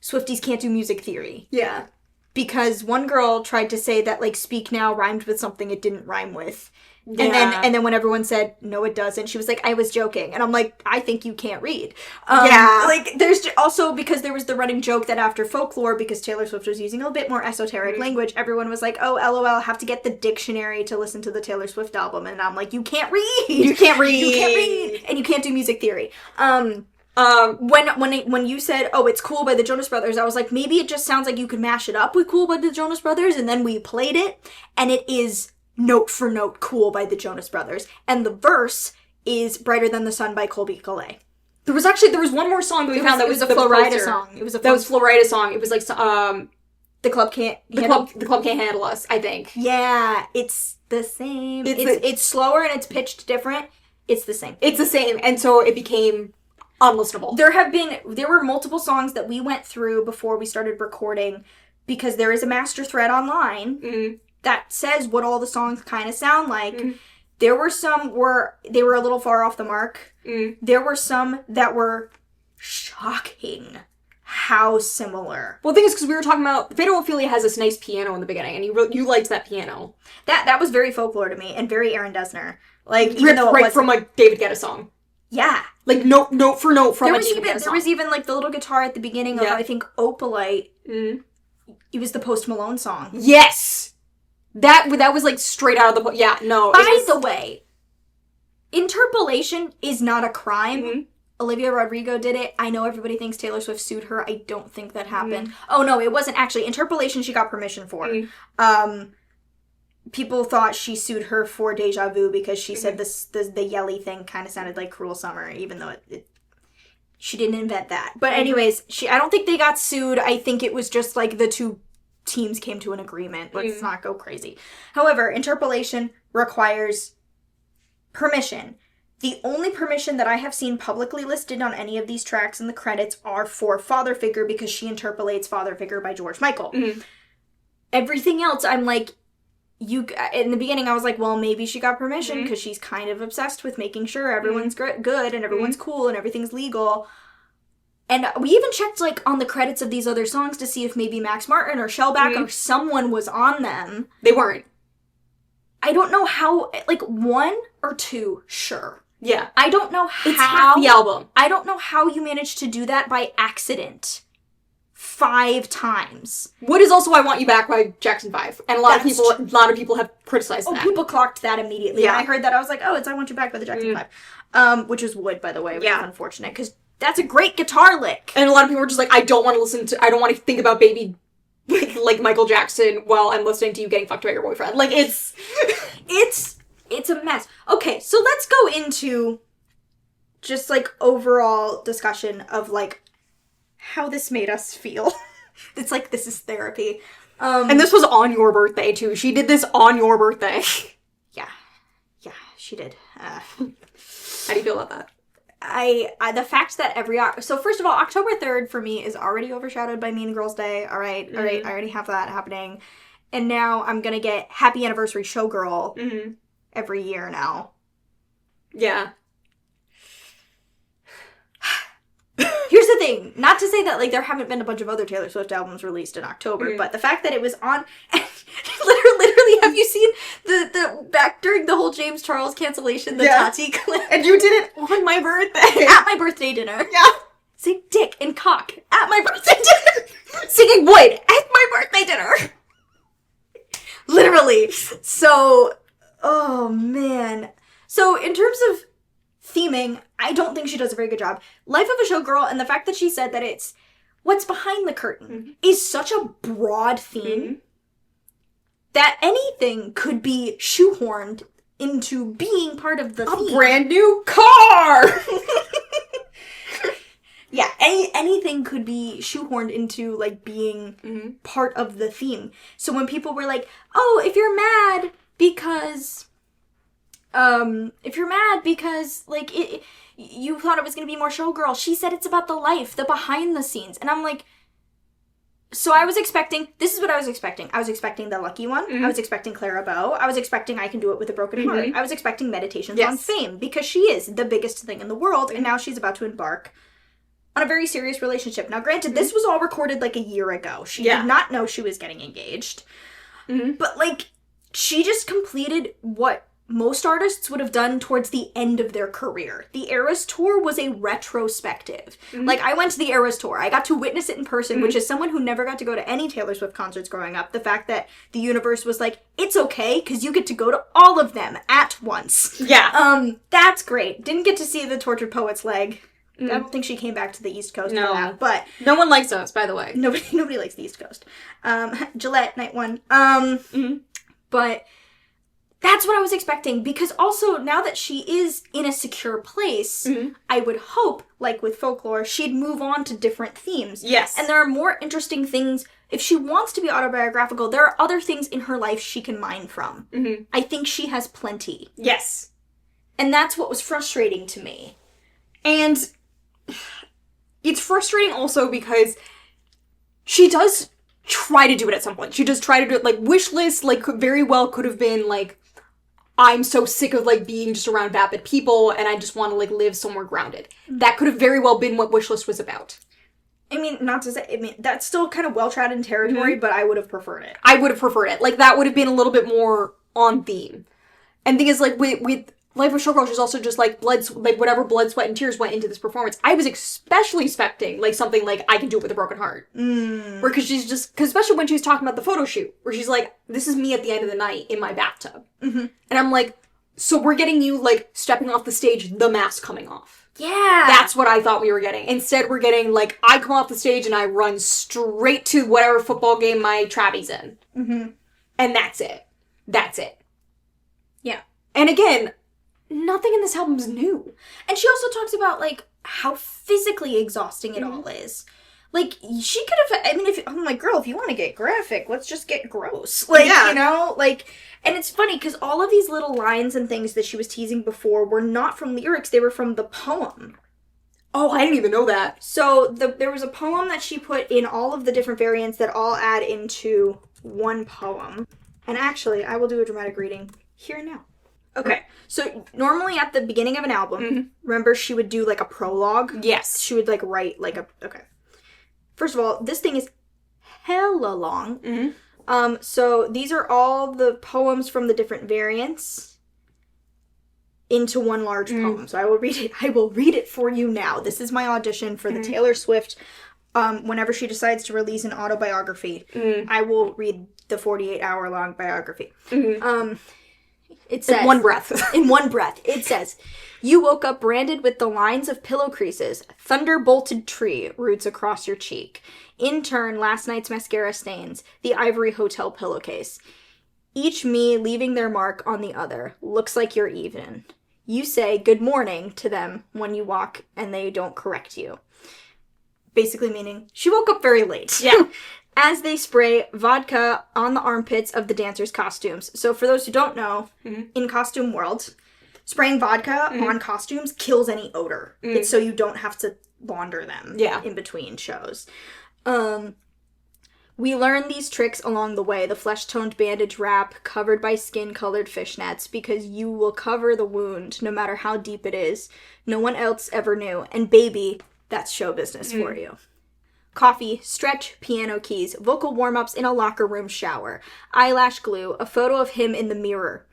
Swifties can't do music theory. Yeah. Because one girl tried to say that, like, Speak Now rhymed with something it didn't rhyme with. Yeah. And then when everyone said, no, it doesn't, she was like, I was joking. And I'm like, I think you can't read. Like, there's also, because there was the running joke that after Folklore, because Taylor Swift was using a bit more esoteric language, everyone was like, oh, LOL, have to get the dictionary to listen to the Taylor Swift album. And I'm like, you can't read! You can't read! You can't read! And you can't do music theory. When you said, oh, it's Cool by the Jonas Brothers, I was like, maybe it just sounds like you could mash it up with Cool by the Jonas Brothers, and then we played it, and it is note for note Cool by the Jonas Brothers. And the verse is Brighter Than the Sun by Colby Collet. There was one more song that we found that was a Florida song. It was a Florida song. It was like, The Club Can't Handle Us, I think. Yeah, it's the same. It's slower and it's pitched different. It's the same. It's the same, and so it became unlistenable. There were multiple songs that we went through before we started recording, because there is a master thread online that says what all the songs kind of sound like. There were some where they were a little far off the mark. There were some that were shocking how similar. Well, the thing is, because we were talking about, Fatal Ophelia has this nice piano in the beginning, and you liked that piano. That was very Folklore to me, and very Aaron Dessner. Like, even though it wasn't from, like, David Guetta song. Yeah. Like, note for note from a David Guetta song. There was even, like, the little guitar at the beginning of, I think, Opalite. It was the Post Malone song. Yes! That was, like, straight out of the... Yeah, no. By the way, interpolation is not a crime, Olivia Rodrigo did it. I know everybody thinks Taylor Swift sued her. I don't think that happened. Oh, no, it wasn't actually. Interpolation she got permission for. People thought she sued her for Deja Vu because she said the yelly thing kind of sounded like Cruel Summer, even though she didn't invent that. But anyways, I don't think they got sued. I think it was just like the two teams came to an agreement. Let's not go crazy. However, interpolation requires permission. The only permission that I have seen publicly listed on any of these tracks in the credits are for Father Figure because she interpolates Father Figure by George Michael. Everything else, I'm like, in the beginning I was like, well, maybe she got permission because she's kind of obsessed with making sure everyone's good and everyone's cool and everything's legal. And we even checked, like, on the credits of these other songs to see if maybe Max Martin or Shellback or someone was on them. They weren't. I don't know how, like, 1 or 2, sure. Yeah. I don't know how. It's half the album. I don't know how you managed to do that by accident 5 times. What is also I Want You Back by Jackson 5. And a lot of people have criticized that. Oh, people clocked that immediately. Yeah. When I heard that, I was like, oh, it's I Want You Back by the Jackson 5. Which is Wood, by the way, which is unfortunate, because that's a great guitar lick. And a lot of people were just like, I don't want to think about Baby like Michael Jackson while I'm listening to you getting fucked by your boyfriend. Like, it's a mess. Okay, so let's go into just, like, overall discussion of, like, how this made us feel. It's like, this is therapy. And this was on your birthday, too. She did this on your birthday. Yeah, she did. How do you feel about that? I the fact that so first of all, October 3rd for me is already overshadowed by Mean Girls Day. All right, I already have that happening. And now I'm gonna get Happy Anniversary Showgirl every year now. Yeah. Here's the thing, not to say that, like, there haven't been a bunch of other Taylor Swift albums released in October, but the fact that it was on, literally, have you seen the back during the whole James Charles cancellation, the Tati clip? And you did it on my birthday. At my birthday dinner. Yeah. Saying dick and cock at my birthday dinner. Singing Wood at my birthday dinner. Literally. So, oh man. So, in terms of theming, I don't think she does a very good job. Life of a Showgirl, and the fact that she said that it's what's behind the curtain is such a broad theme that anything could be shoehorned into being part of the theme. A brand new car! Yeah, anything could be shoehorned into, like, being part of the theme. So when people were like, oh, if you're mad because, like, you thought it was going to be more Showgirl, she said it's about the life, the behind the scenes. And I'm like, so I was expecting, this is what I was expecting. I was expecting The Lucky One. I was expecting Clara Bow. I was expecting I Can Do It With a Broken Heart. I was expecting Meditations on Fame, because she is the biggest thing in the world, and now she's about to embark on a very serious relationship. Now, granted, this was all recorded, like, a year ago. She did not know she was getting engaged. But, like, she just completed what most artists would have done towards the end of their career. The Eras Tour was a retrospective. Like, I went to the Eras Tour. I got to witness it in person, which is someone who never got to go to any Taylor Swift concerts growing up. The fact that the universe was like, it's okay, because you get to go to all of them at once. Yeah. That's great. Didn't get to see the Tortured Poets leg. I don't think she came back to the East Coast for that, but... No one likes us, by the way. Nobody likes the East Coast. Gillette, night one. But that's what I was expecting, because also, now that she is in a secure place, I would hope, like with Folklore, she'd move on to different themes. Yes. And there are more interesting things. If she wants to be autobiographical, there are other things in her life she can mine from. I think she has plenty. Yes. And that's what was frustrating to me. And it's frustrating also because she does try to do it at some point. She does try to do it, like, Wishlist, like, very well could have been, like, I'm so sick of, like, being just around vapid people, and I just want to, like, live somewhere grounded. That could have very well been what Wishlist was about. I mean, not to say, I mean, that's still kind of well-trodden territory, but I would have preferred it. I would have preferred it. Like, that would have been a little bit more on theme. And the thing is, like, with Life of Showgirl, she's also just, like, whatever blood, sweat, and tears went into this performance. I was especially expecting, like, something like I Can Do It With a Broken Heart. Because she's just, because especially when she's talking about the photo shoot, where she's like, this is me at the end of the night in my bathtub. And I'm like, so we're getting you, like, stepping off the stage, the mask coming off. Yeah. That's what I thought we were getting. Instead, we're getting, like, I come off the stage and I run straight to whatever football game my Travi's in. Mm-hmm. And that's it. That's it. Yeah. And again, nothing in this album's new. And she also talks about, like, how physically exhausting it all is. Like, she could have, I mean, I'm like, girl, if you want to get graphic, let's just get gross. Like, you know, like, and it's funny, because all of these little lines and things that she was teasing before were not from lyrics, they were from the poem. Oh, I didn't even know that. So, there was a poem that she put in all of the different variants that all add into one poem. And actually, I will do a dramatic reading here and now. Okay, so normally at the beginning of an album, remember she would do, like, a prologue? Yes. She would, like, write, like, okay. First of all, this thing is hella long. Mm-hmm. So these are all the poems from the different variants into one large poem. So I will read it for you now. This is my audition for the Taylor Swift. Whenever she decides to release an autobiography, I will read the 48-hour-long biography. It says, in one breath. In one breath. It says, you woke up branded with the lines of pillow creases, thunder-bolted tree roots across your cheek. In turn, last night's mascara stains, the ivory hotel pillowcase. Each me leaving their mark on the other. Looks like you're even. You say good morning to them when you walk and they don't correct you. Basically meaning, she woke up very late. Yeah. As they spray vodka on the armpits of the dancers' costumes. So for those who don't know, in costume world, spraying vodka on costumes kills any odor. It's so you don't have to launder them in between shows. We learn these tricks along the way. The flesh-toned bandage wrap covered by skin-colored fishnets because you will cover the wound no matter how deep it is. No one else ever knew. And baby, that's show business for you. Coffee, stretch, piano keys, vocal warm-ups in a locker room shower, eyelash glue, a photo of him in the mirror.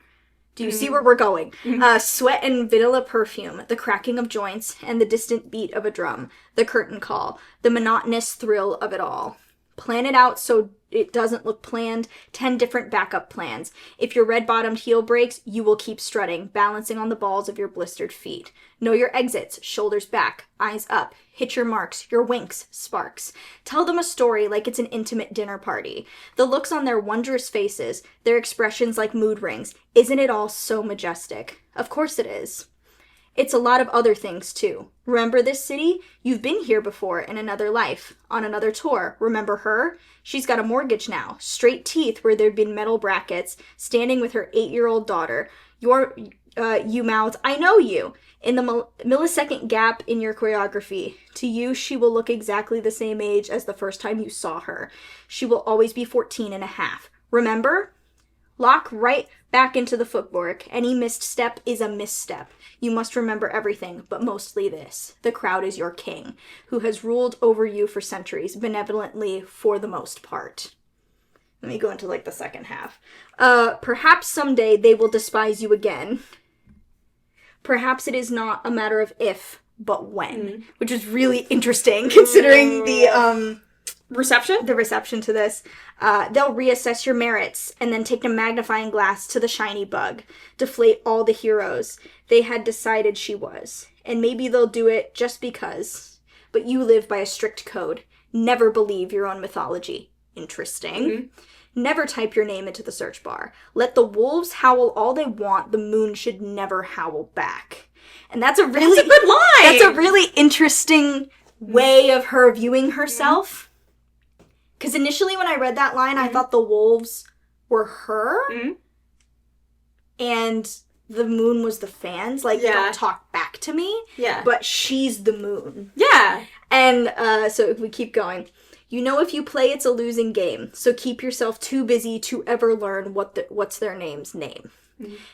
Do you see where we're going? Sweat and vanilla perfume, the cracking of joints, and the distant beat of a drum, the curtain call, the monotonous thrill of it all. Plan it out so it doesn't look planned, 10 different backup plans. If your red-bottomed heel breaks, you will keep strutting, balancing on the balls of your blistered feet. Know your exits, shoulders back, eyes up, hit your marks, your winks, sparks. Tell them a story like it's an intimate dinner party. The looks on their wondrous faces, their expressions like mood rings. Isn't it all so majestic? Of course it is. It's a lot of other things, too. Remember this city? You've been here before in another life, on another tour. Remember her? She's got a mortgage now, straight teeth where there'd been metal brackets, standing with her 8-year-old daughter. You mouthed, I know you, in the millisecond gap in your choreography. To you, she will look exactly the same age as the first time you saw her. She will always be 14 and a half. Remember? Lock right back into the footwork. Any missed step is a misstep. You must remember everything, but mostly this. The crowd is your king, who has ruled over you for centuries, benevolently for the most part. Let me go into, like, the second half. Perhaps someday they will despise you again. Perhaps it is not a matter of if, but when. Which is really interesting, considering the reception to this. They'll reassess your merits and then take a magnifying glass to the shiny bug, deflate all the heroes they had decided she was. And maybe they'll do it just because. But you live by a strict code. Never believe your own mythology. Interesting. Never type your name into the search bar. Let the wolves howl all they want. The moon should never howl back. And that's a good line. That's a really interesting way of her viewing herself. Because initially when I read that line, I thought the wolves were her. And the moon was the fans. Like, don't talk back to me. Yeah. But she's the moon. Yeah. And so if we keep going. You know if you play, it's a losing game. So keep yourself too busy to ever learn what's their name's name.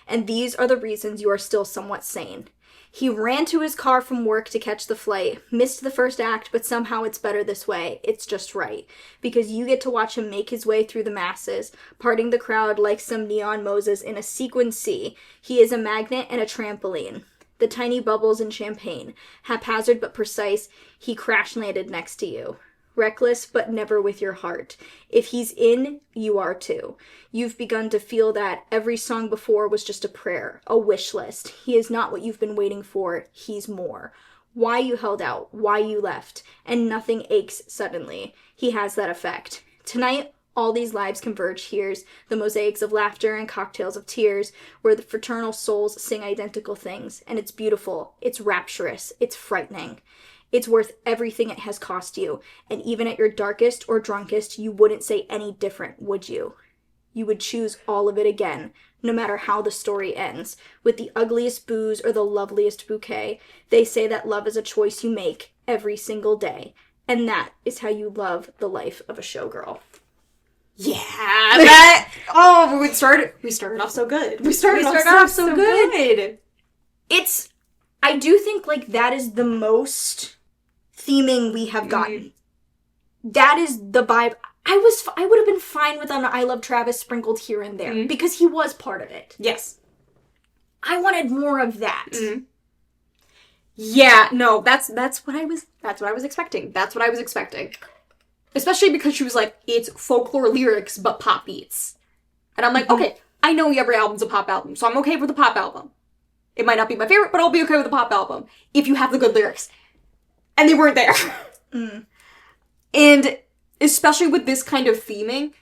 And these are the reasons you are still somewhat sane. He ran to his car from work to catch the flight. Missed the first act, but somehow it's better this way. It's just right. Because you get to watch him make his way through the masses, parting the crowd like some neon Moses in a sequin sea. He is a magnet and a trampoline. The tiny bubbles in champagne. Haphazard but precise, he crash-landed next to you. Reckless, but never with your heart. If he's in, you are too. You've begun to feel that every song before was just a prayer, a wish list. He is not what you've been waiting for. He's more. why you held out, why you left, and nothing aches suddenly. He has that effect. Tonight, all these lives converge. Here's the mosaics of laughter and cocktails of tears, where the fraternal souls sing identical things, and it's beautiful, it's rapturous, it's frightening. It's worth everything it has cost you, and even at your darkest or drunkest, you wouldn't say any different, would you? You would choose all of it again, no matter how the story ends. With the ugliest booze or the loveliest bouquet, they say that love is a choice you make every single day. And that is how you love the life of a showgirl. Yeah, that, oh, we started off so good. We started off so good. I do think, like, that is the most theming we have gotten. That is the vibe. I would have been fine with an I Love Travis sprinkled here and there, because he was part of it. Yes. I wanted more of that. Yeah, no, that's what I was expecting. That's what I was expecting. Especially because she was like, it's folklore lyrics, but pop beats. And I'm like, okay, I know every album's a pop album, so I'm okay with a pop album. It might not be my favorite, but I'll be okay with a pop album if you have the good lyrics. And they weren't there. And especially with this kind of theming,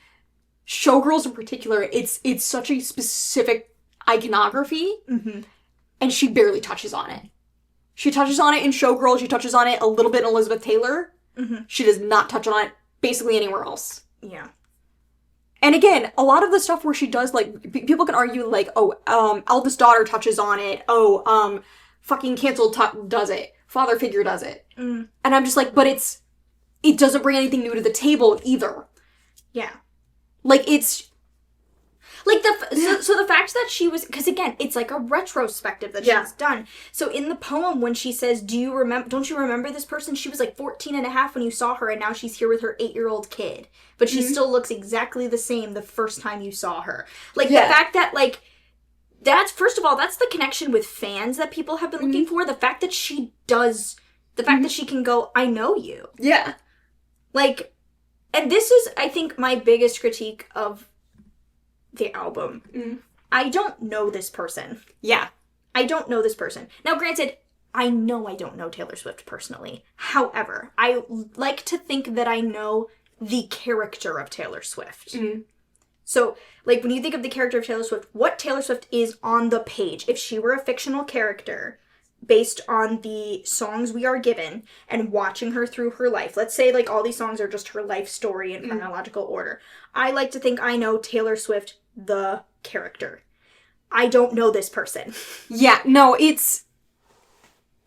Showgirls in particular, it's such a specific iconography, and she barely touches on it. She touches on it in Showgirl, she touches on it a little bit in Elizabeth Taylor. She does not touch on it basically anywhere else. Yeah. And again, a lot of the stuff where she does, like, people can argue, like, eldest daughter touches on it, fucking canceled does it, father figure does it. And I'm just like, but it doesn't bring anything new to the table either. Yeah. Like, it's... Like, so the fact that she was... Because, again, it's like a retrospective that she's done. So, in the poem, when she says, don't you remember this person? She was, like, 14 and a half when you saw her, and now she's here with her 8-year-old kid. But she still looks exactly the same the first time you saw her. Like, the fact that, like... That's, first of all, that's the connection with fans that people have been looking for. The fact that she does... The fact that she can go, I know you. Yeah. Like... And this is, I think, my biggest critique of the album. I don't know this person. Yeah. I don't know this person. Now, granted, I know I don't know Taylor Swift personally. However, I like to think that I know the character of Taylor Swift. So, like, when you think of the character of Taylor Swift, what Taylor Swift is on the page, if she were a fictional character based on the songs we are given and watching her through her life. Let's say, like, all these songs are just her life story in chronological order. I like to think I know Taylor Swift, the character. I don't know this person. Yeah, no, it's...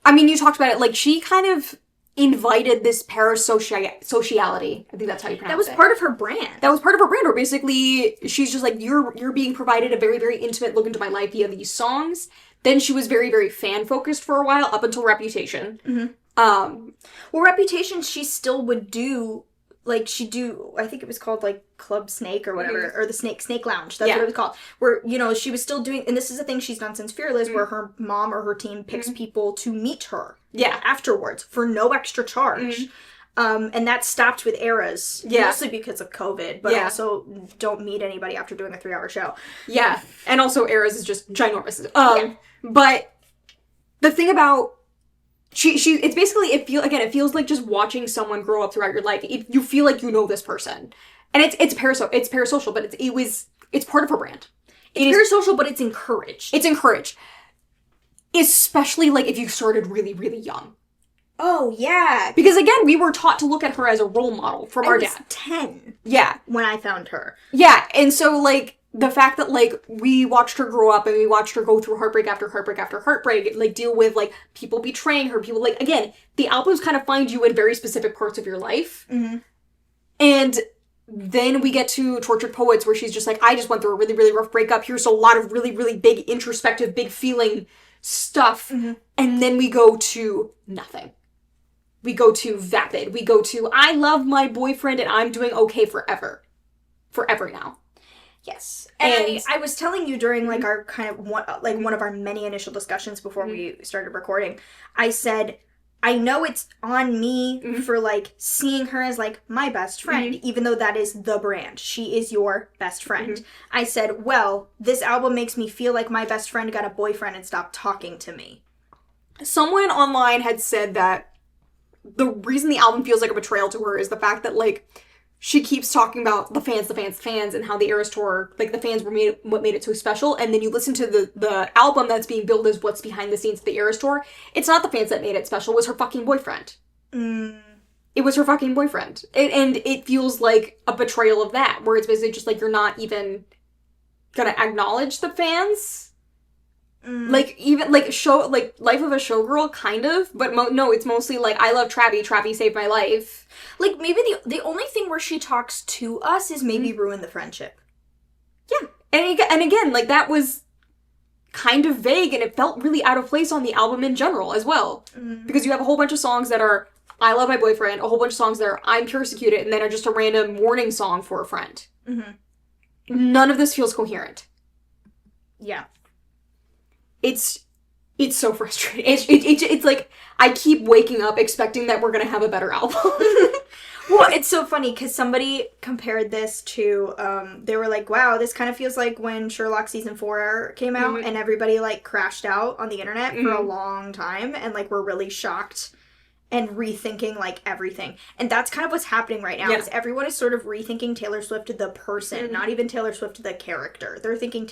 I mean, you talked about it, like, she kind of invited this parasociality. I think that's how you pronounce it. That was part of her brand. That was part of her brand, where basically she's just like, you're being provided a very, very intimate look into my life via these songs. Then she was very, very fan-focused for a while, up until Reputation. Well, Reputation, she still would do, like, I think it was called, like, Club Snake or whatever, or the Snake Lounge, that's what it was called, where, you know, she was still doing, and this is a thing she's done since Fearless, where her mom or her team picks people to meet her afterwards, for no extra charge. And that stopped with Eras, mostly because of COVID, but also don't meet anybody after doing a 3-hour show. Yeah, and also Eras is just ginormous. But the thing about it's basically, it feels like just watching someone grow up throughout your life. You feel like you know this person, and it's parasocial, but it's part of her brand. It's parasocial, but it's encouraged. It's encouraged, especially like if you started really, really young. Oh, yeah. Because, again, we were taught to look at her as a role model from our dad. I was 10. Yeah. When I found her. Yeah, and so, like, the fact that, like, we watched her grow up and we watched her go through heartbreak after heartbreak after heartbreak, like, deal with, like, people betraying her, people, like, again, the albums kind of find you in very specific parts of your life. And then we get to Tortured Poets, where she's just like, I just went through a really, really rough breakup. Here's a lot of really, really big introspective, big feeling stuff. And then we go to nothing. We go to Vapid. We go to, I love my boyfriend and I'm doing okay forever. Forever now. Yes. And I was telling you during, like, our kind of, one of our many initial discussions before we started recording, I said, I know it's on me for, like, seeing her as, like, my best friend, even though that is the brand. She is your best friend. I said, well, this album makes me feel like my best friend got a boyfriend and stopped talking to me. someone online had said that the reason the album feels like a betrayal to her is the fact that, like, she keeps talking about the fans, and how the Eras Tour, like, the fans were what made it so special, and then you listen to the album that's being billed as what's behind the scenes of the Eras Tour. It's not the fans that made it special, it was her fucking boyfriend. It was her fucking boyfriend. And it feels like a betrayal of that, where it's basically just like, you're not even gonna acknowledge the fans. Like, even, like, Life of a Showgirl, kind of, but no, it's mostly like, I love Travi saved my life. Like, maybe the only thing where she talks to us is maybe ruin the friendship. Yeah. And again, like, that was kind of vague, and it felt really out of place on the album in general, as well. Because you have a whole bunch of songs that are, I love my boyfriend, a whole bunch of songs that are, I'm persecuted, and then are just a random warning song for a friend. None of this feels coherent. Yeah. It's so frustrating. It's like, I keep waking up expecting that we're gonna have a better album. Well, it's so funny, because somebody compared this to, they were like, wow, this kind of feels like when Sherlock Season 4 came out, and everybody, like, crashed out on the internet for a long time, and, like, were really shocked and rethinking, like, everything. And that's kind of what's happening right now, is everyone is sort of rethinking Taylor Swift the person, not even Taylor Swift the character. They're thinking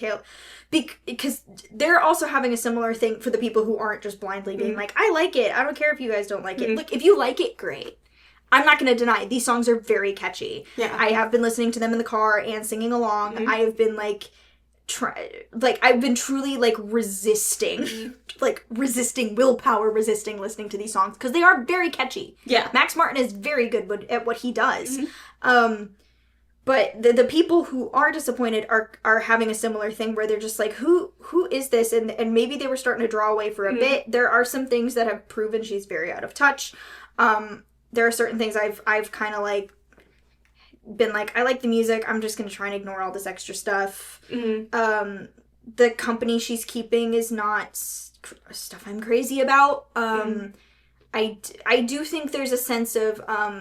because they're also having a similar thing for the people who aren't just blindly being like, I like it, I don't care if you guys don't like it. Look, if you like it, great. I'm not going to deny, these songs are very catchy. Yeah. I have been listening to them in the car and singing along. I have been, like, I've been truly, like, resisting, willpower resisting listening to these songs, because they are very catchy. Yeah. Max Martin is very good at what he does. But the people who are disappointed are having a similar thing, where they're just like, who is this? And maybe they were starting to draw away for a bit. There are some things that have proven she's very out of touch. There are certain things I've kind of, like, been like, I like the music, I'm just gonna try and ignore all this extra stuff. The company she's keeping is not stuff I'm crazy about. I do think there's a sense of,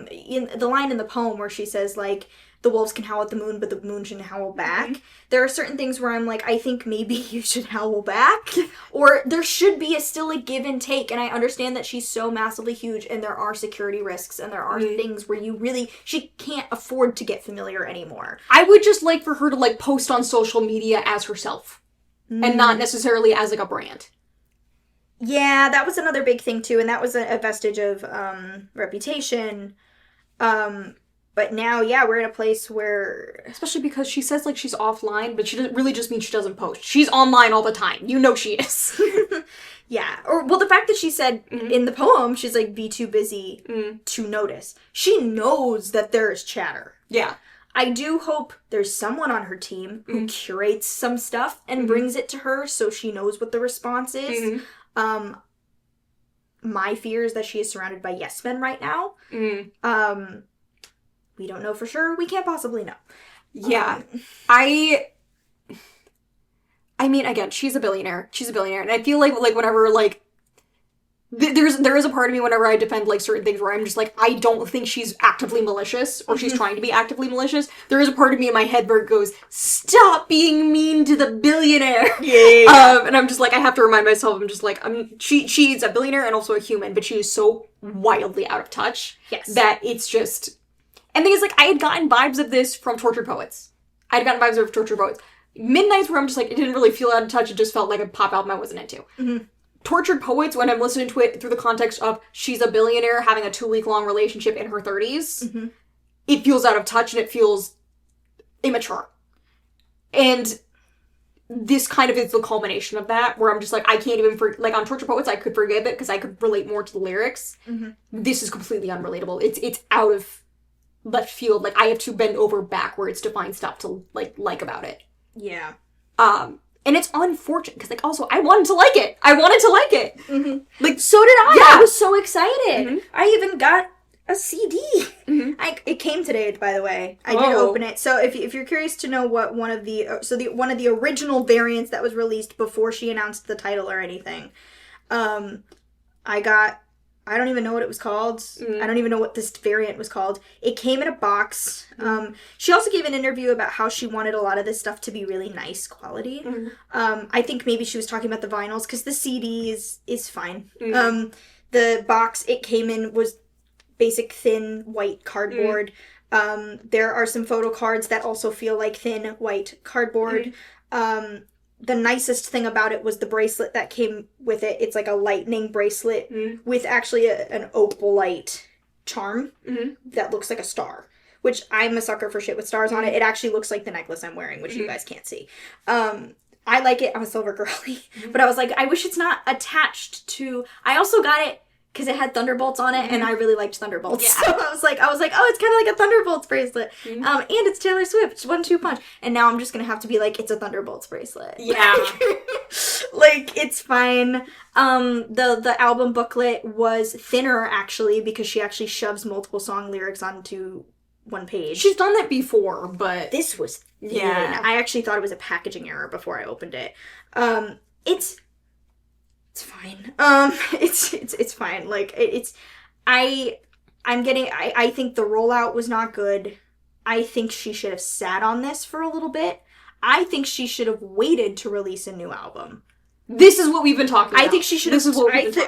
in the line in the poem where she says, like, the wolves can howl at the moon, but the moon shouldn't howl back. There are certain things where I'm like, I think maybe you should howl back. Or there should be still a give and take. And I understand that she's so massively huge, and there are security risks, and there are things where she can't afford to get familiar anymore. I would just like for her to, like, post on social media as herself. And not necessarily as, like, a brand. Yeah, that was another big thing, too. And that was a vestige of Reputation. But now, yeah, we're in a place where... Especially because she says, like, she's offline, but she doesn't really just mean she doesn't post. She's online all the time. You know she is. Yeah. Or, well, the fact that she said in the poem, she's, like, be too busy to notice. She knows that there is chatter. Yeah. I do hope there's someone on her team who curates some stuff and brings it to her so she knows what the response is. My fear is that she is surrounded by yes men right now. We don't know for sure. We can't possibly know. Yeah. I mean, again, she's a billionaire. And I feel like whenever, like, there is a part of me whenever I defend, like, certain things where I'm just like, I don't think she's actively malicious, or she's trying to be actively malicious. There is a part of me in my head where it goes, stop being mean to the billionaire. Yeah. And I'm just like, I have to remind myself, I'm just like, she's a billionaire and also a human, but she is so wildly out of touch that it's just... And the thing is, like, I had gotten vibes of this from Tortured Poets. Midnights where I'm just like, it didn't really feel out of touch, it just felt like a pop album I wasn't into. Tortured Poets, when I'm listening to it through the context of she's a billionaire having a 2-week-long relationship in her 30s, it feels out of touch and it feels immature. And this kind of is the culmination of that, where I'm just like, I can't even, like, on Tortured Poets, I could forgive it because I could relate more to the lyrics. This is completely unrelatable. It's out of left field. Like, I have to bend over backwards to find stuff to, like about it. Yeah. And it's unfortunate, because, like, also, I wanted to like it. Like, so did I. Yeah, I was so excited. I even got a CD. It came today, by the way. I did open it. So if you're curious to know what one of the original variants that was released before she announced the title or anything, I got I don't even know what it was called. I don't even know what this variant was called. It came in a box. She also gave an interview about how she wanted a lot of this stuff to be really nice quality. I think maybe she was talking about the vinyls, because the CD is fine. The box it came in was basic thin white cardboard. There are some photo cards that also feel like thin white cardboard. The nicest thing about it was the bracelet that came with it. It's like a lightning bracelet with actually an opalite charm that looks like a star, which I'm a sucker for shit with stars on it. It actually looks like the necklace I'm wearing, which you guys can't see. I like it. I'm a silver girly. But I was like, I wish it's not attached to... I also got it because it had Thunderbolts on it, and I really liked Thunderbolts. Yeah. So I was like, oh, it's kind of like a Thunderbolts bracelet. And it's Taylor Swift, 1-2 punch. And now I'm just gonna have to be like, it's a Thunderbolts bracelet. Yeah. Like, it's fine. The album booklet was thinner, actually, because she actually shoves multiple song lyrics onto one page. She's done that before, but... This was thin. Yeah. I actually thought it was a packaging error before I opened it. It's fine. It's fine. Like, I think the rollout was not good. I think she should have sat on this for a little bit. I think she should have waited to release a new album. This is what we've been talking about. I think she should have...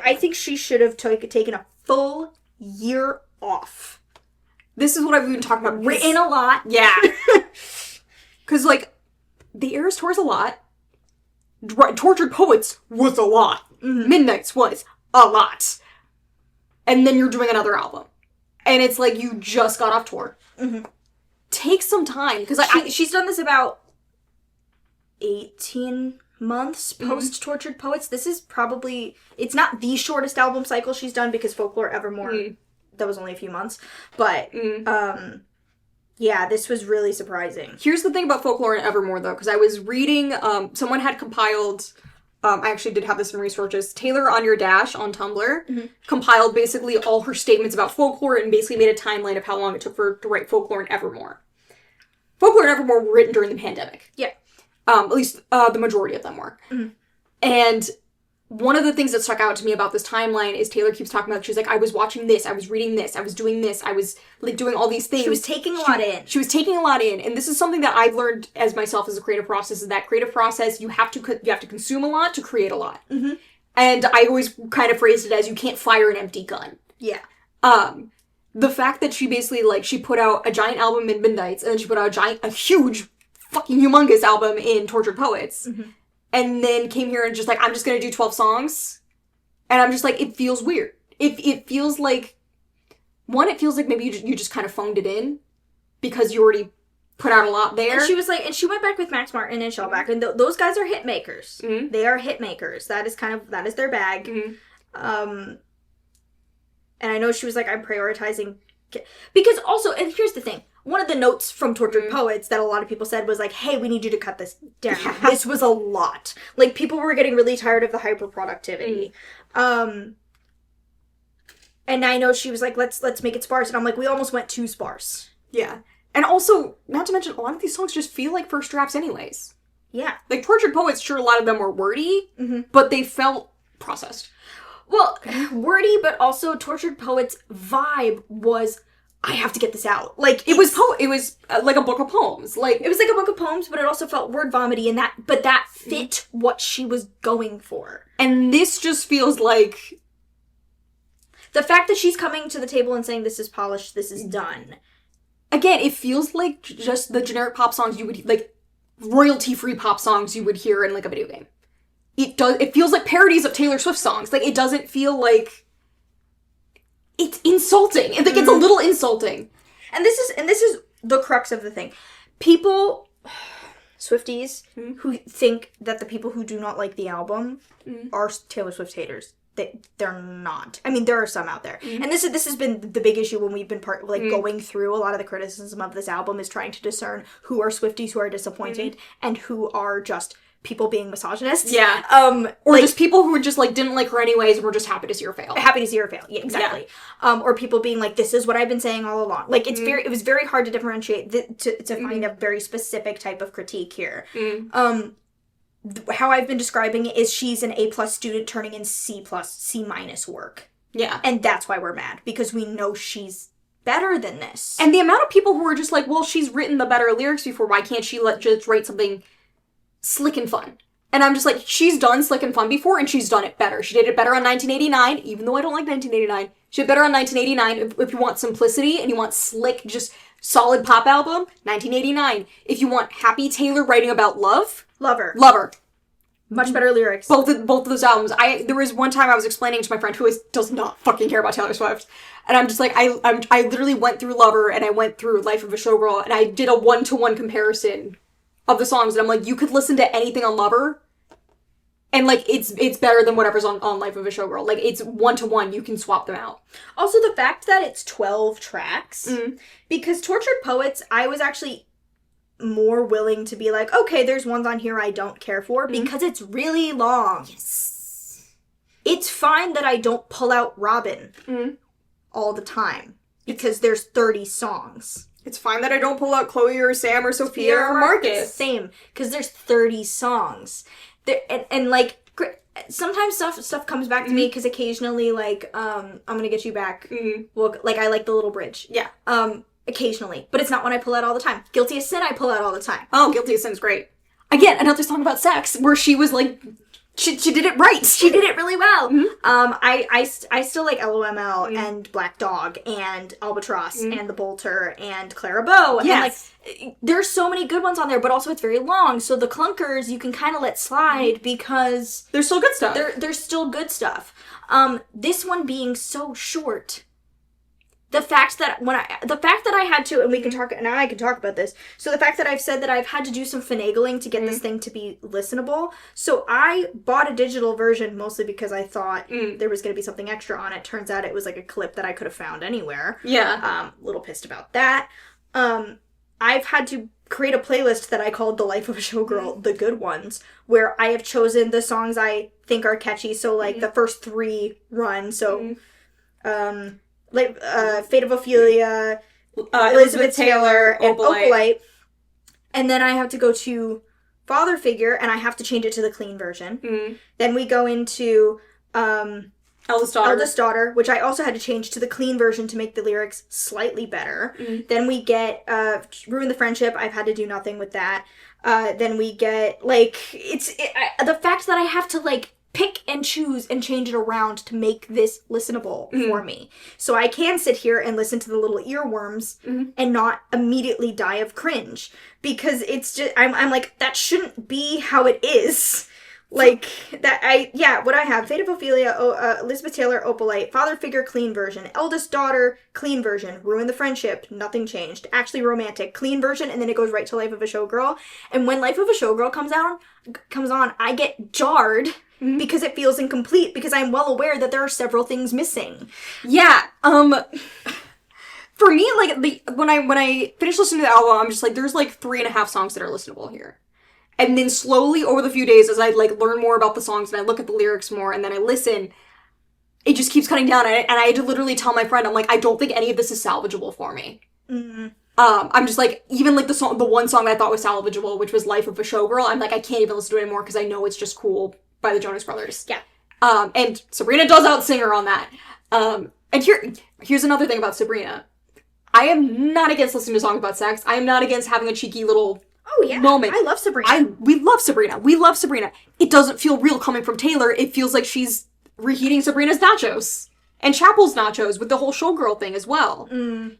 I think she should have taken a full year off. This is what I've been talking about. Written a lot. Yeah. Because, like, the Eras Tour is a lot. Tortured Poets was a lot. Midnights was a lot. And then you're doing another album. And it's like you just got off tour. Take some time. Because she's done this about 18 months post Tortured Poets. This is probably... It's not the shortest album cycle she's done, because Folklore Evermore... That was only a few months. But, yeah, this was really surprising. Here's the thing about Folklore and Evermore, though, because I was reading, someone had compiled, I actually did have this in resources, Taylor on Your Dash on Tumblr, compiled basically all her statements about Folklore and basically made a timeline of how long it took for her to write Folklore and Evermore. Folklore and Evermore were written during the pandemic. Yeah. At least the majority of them were. And... one of the things that stuck out to me about this timeline is Taylor keeps talking about, she's like, I was watching this, I was reading this, I was doing this, I was, like, doing all these things. She was taking a lot in. She was taking a lot in, and this is something that I've learned as myself as a creative process, is that creative process, you have to consume a lot to create a lot. And I always kind of phrased it as, you can't fire an empty gun. Yeah. The fact that she basically, like, she put out a giant album in Midnights, and then she put out a huge, fucking humongous album in Tortured Poets, and then came here and just like, I'm just gonna do 12 songs. And I'm just like, it feels weird. It feels like, one, it feels like maybe you just kind of phoned it in because you already put out a lot there. And she was like, and she went back with Max Martin and Shellback, and those guys are hit makers. They are hit makers. That is their bag. And I know she was like, I'm prioritizing, because also, and here's the thing, one of the notes from Tortured Poets that a lot of people said was like, hey, we need you to cut this down. This was a lot. Like, people were getting really tired of the hyper-productivity. And I know she was like, let's make it sparse. And I'm like, we almost went too sparse. Yeah. And also, not to mention, a lot of these songs just feel like first drafts anyways. Yeah. Like, Tortured Poets, sure, a lot of them were wordy, but they felt processed. Well, wordy, but also Tortured Poets' vibe was... I have to get this out. Like, it was like a book of poems. Like, it was like a book of poems, but it also felt word vomity, and that fit what she was going for. And this just feels like the fact that she's coming to the table and saying, this is polished, this is done. Again, it feels like just the generic pop songs you would, like, royalty-free pop songs you would hear in, like, a video game. It feels like parodies of Taylor Swift songs. Like, it doesn't feel like... It's insulting. Like, it's a little insulting. And this is the crux of the thing. People, Swifties, who think that the people who do not like the album are Taylor Swift haters. They're not. I mean, there are some out there. And this has been the big issue when we've been going through a lot of the criticism of this album, is trying to discern who are Swifties who are disappointed and who are just people being misogynists. Yeah. Or just people who just, like, didn't like her anyways and were just happy to see her fail. Happy to see her fail. Yeah, exactly. Yeah. Or people being like, this is what I've been saying all along. Like, it was very hard to differentiate, to find a very specific type of critique here. How I've been describing it is she's an A+ student turning in C+ C- work. Yeah. And that's why we're mad, because we know she's better than this. And the amount of people who are just like, well, she's written the better lyrics before, why can't she just write something slick and fun? And I'm just like, she's done slick and fun before, and she's done it better. She did it better on 1989, even though I don't like 1989. She did better on 1989 if you want simplicity and you want slick, just solid pop album, 1989. If you want happy Taylor writing about love, Lover. Much better lyrics. Both of those albums. There was one time I was explaining to my friend who does not fucking care about Taylor Swift, and I'm just like, I literally went through Lover and I went through Life of a Showgirl, and I did a 1-to-1 comparison of the songs, and I'm like, you could listen to anything on Lover, and like it's better than whatever's on Life of a Showgirl. Like, it's 1-to-1. You can swap them out. Also, the fact that it's 12 tracks, because Tortured Poets, I was actually more willing to be like, okay, there's ones on here I don't care for, because it's really long. Yes. It's fine that I don't pull out Robin all the time, because there's 30 songs. It's fine that I don't pull out Chloe or Sam or Sophia or Marcus. Same, because there's 30 songs. And like, sometimes stuff comes back to me, because occasionally, like, I'm gonna get you back. Well, like, I like the little bridge. Yeah. Occasionally. But it's not one I pull out all the time. Guilty as Sin I pull out all the time. Oh, Guilty as Sin's great. Again, another song about sex, where she was like, she did it right. She did it really well. I still like LOML and Black Dog and Albatross and The Bolter and Clara Bow. Yes. And like, there's so many good ones on there, but also it's very long. So the clunkers you can kind of let slide, because there's still good stuff. There's still good stuff. This one being so short. The fact that I had to, and we can talk, now I can talk about this. So the fact that I've said that I've had to do some finagling to get this thing to be listenable. So I bought a digital version mostly because I thought there was going to be something extra on it. Turns out it was like a clip that I could have found anywhere. Yeah. Little pissed about that. I've had to create a playlist that I called The Life of a Showgirl, The Good Ones, where I have chosen the songs I think are catchy. So like the first 3 run. So, Fate of Ophelia, Elizabeth Taylor, and Opalite. And then I have to go to Father Figure, and I have to change it to the clean version. Then we go into Eldest Daughter, which I also had to change to the clean version to make the lyrics slightly better. Then we get Ruin the Friendship. I've had to do nothing with that. Then we get, like, the fact that I have to, like, pick and choose and change it around to make this listenable for me. So I can sit here and listen to the little earworms and not immediately die of cringe. Because it's just, I'm like, that shouldn't be how it is. Like, what I have, Fate of Ophelia, Elizabeth Taylor, Opalite, Father Figure, clean version, Eldest Daughter, clean version, Ruin the Friendship, nothing changed, Actually Romantic, clean version, and then it goes right to Life of a Showgirl. And when Life of a Showgirl comes on, I get jarred, because it feels incomplete, because I'm well aware that there are several things missing. Yeah, for me, like, when I finish listening to the album, I'm just like, there's like 3.5 songs that are listenable here. And then slowly over the few days, as I like learn more about the songs and I look at the lyrics more and then I listen, it just keeps cutting down. And I had to literally tell my friend, I'm like, I don't think any of this is salvageable for me. I'm just like, even like the one song that I thought was salvageable, which was Life of a Showgirl, I'm like, I can't even listen to it anymore because I know it's just cool by the Jonas Brothers. Yeah. And Sabrina does out-sing her on that. And here's another thing about Sabrina. I am not against listening to songs about sex. I am not against having a cheeky little moment. I love Sabrina. We love Sabrina. We love Sabrina. It doesn't feel real coming from Taylor. It feels like she's reheating Sabrina's nachos. And Chapel's nachos with the whole Showgirl thing as well.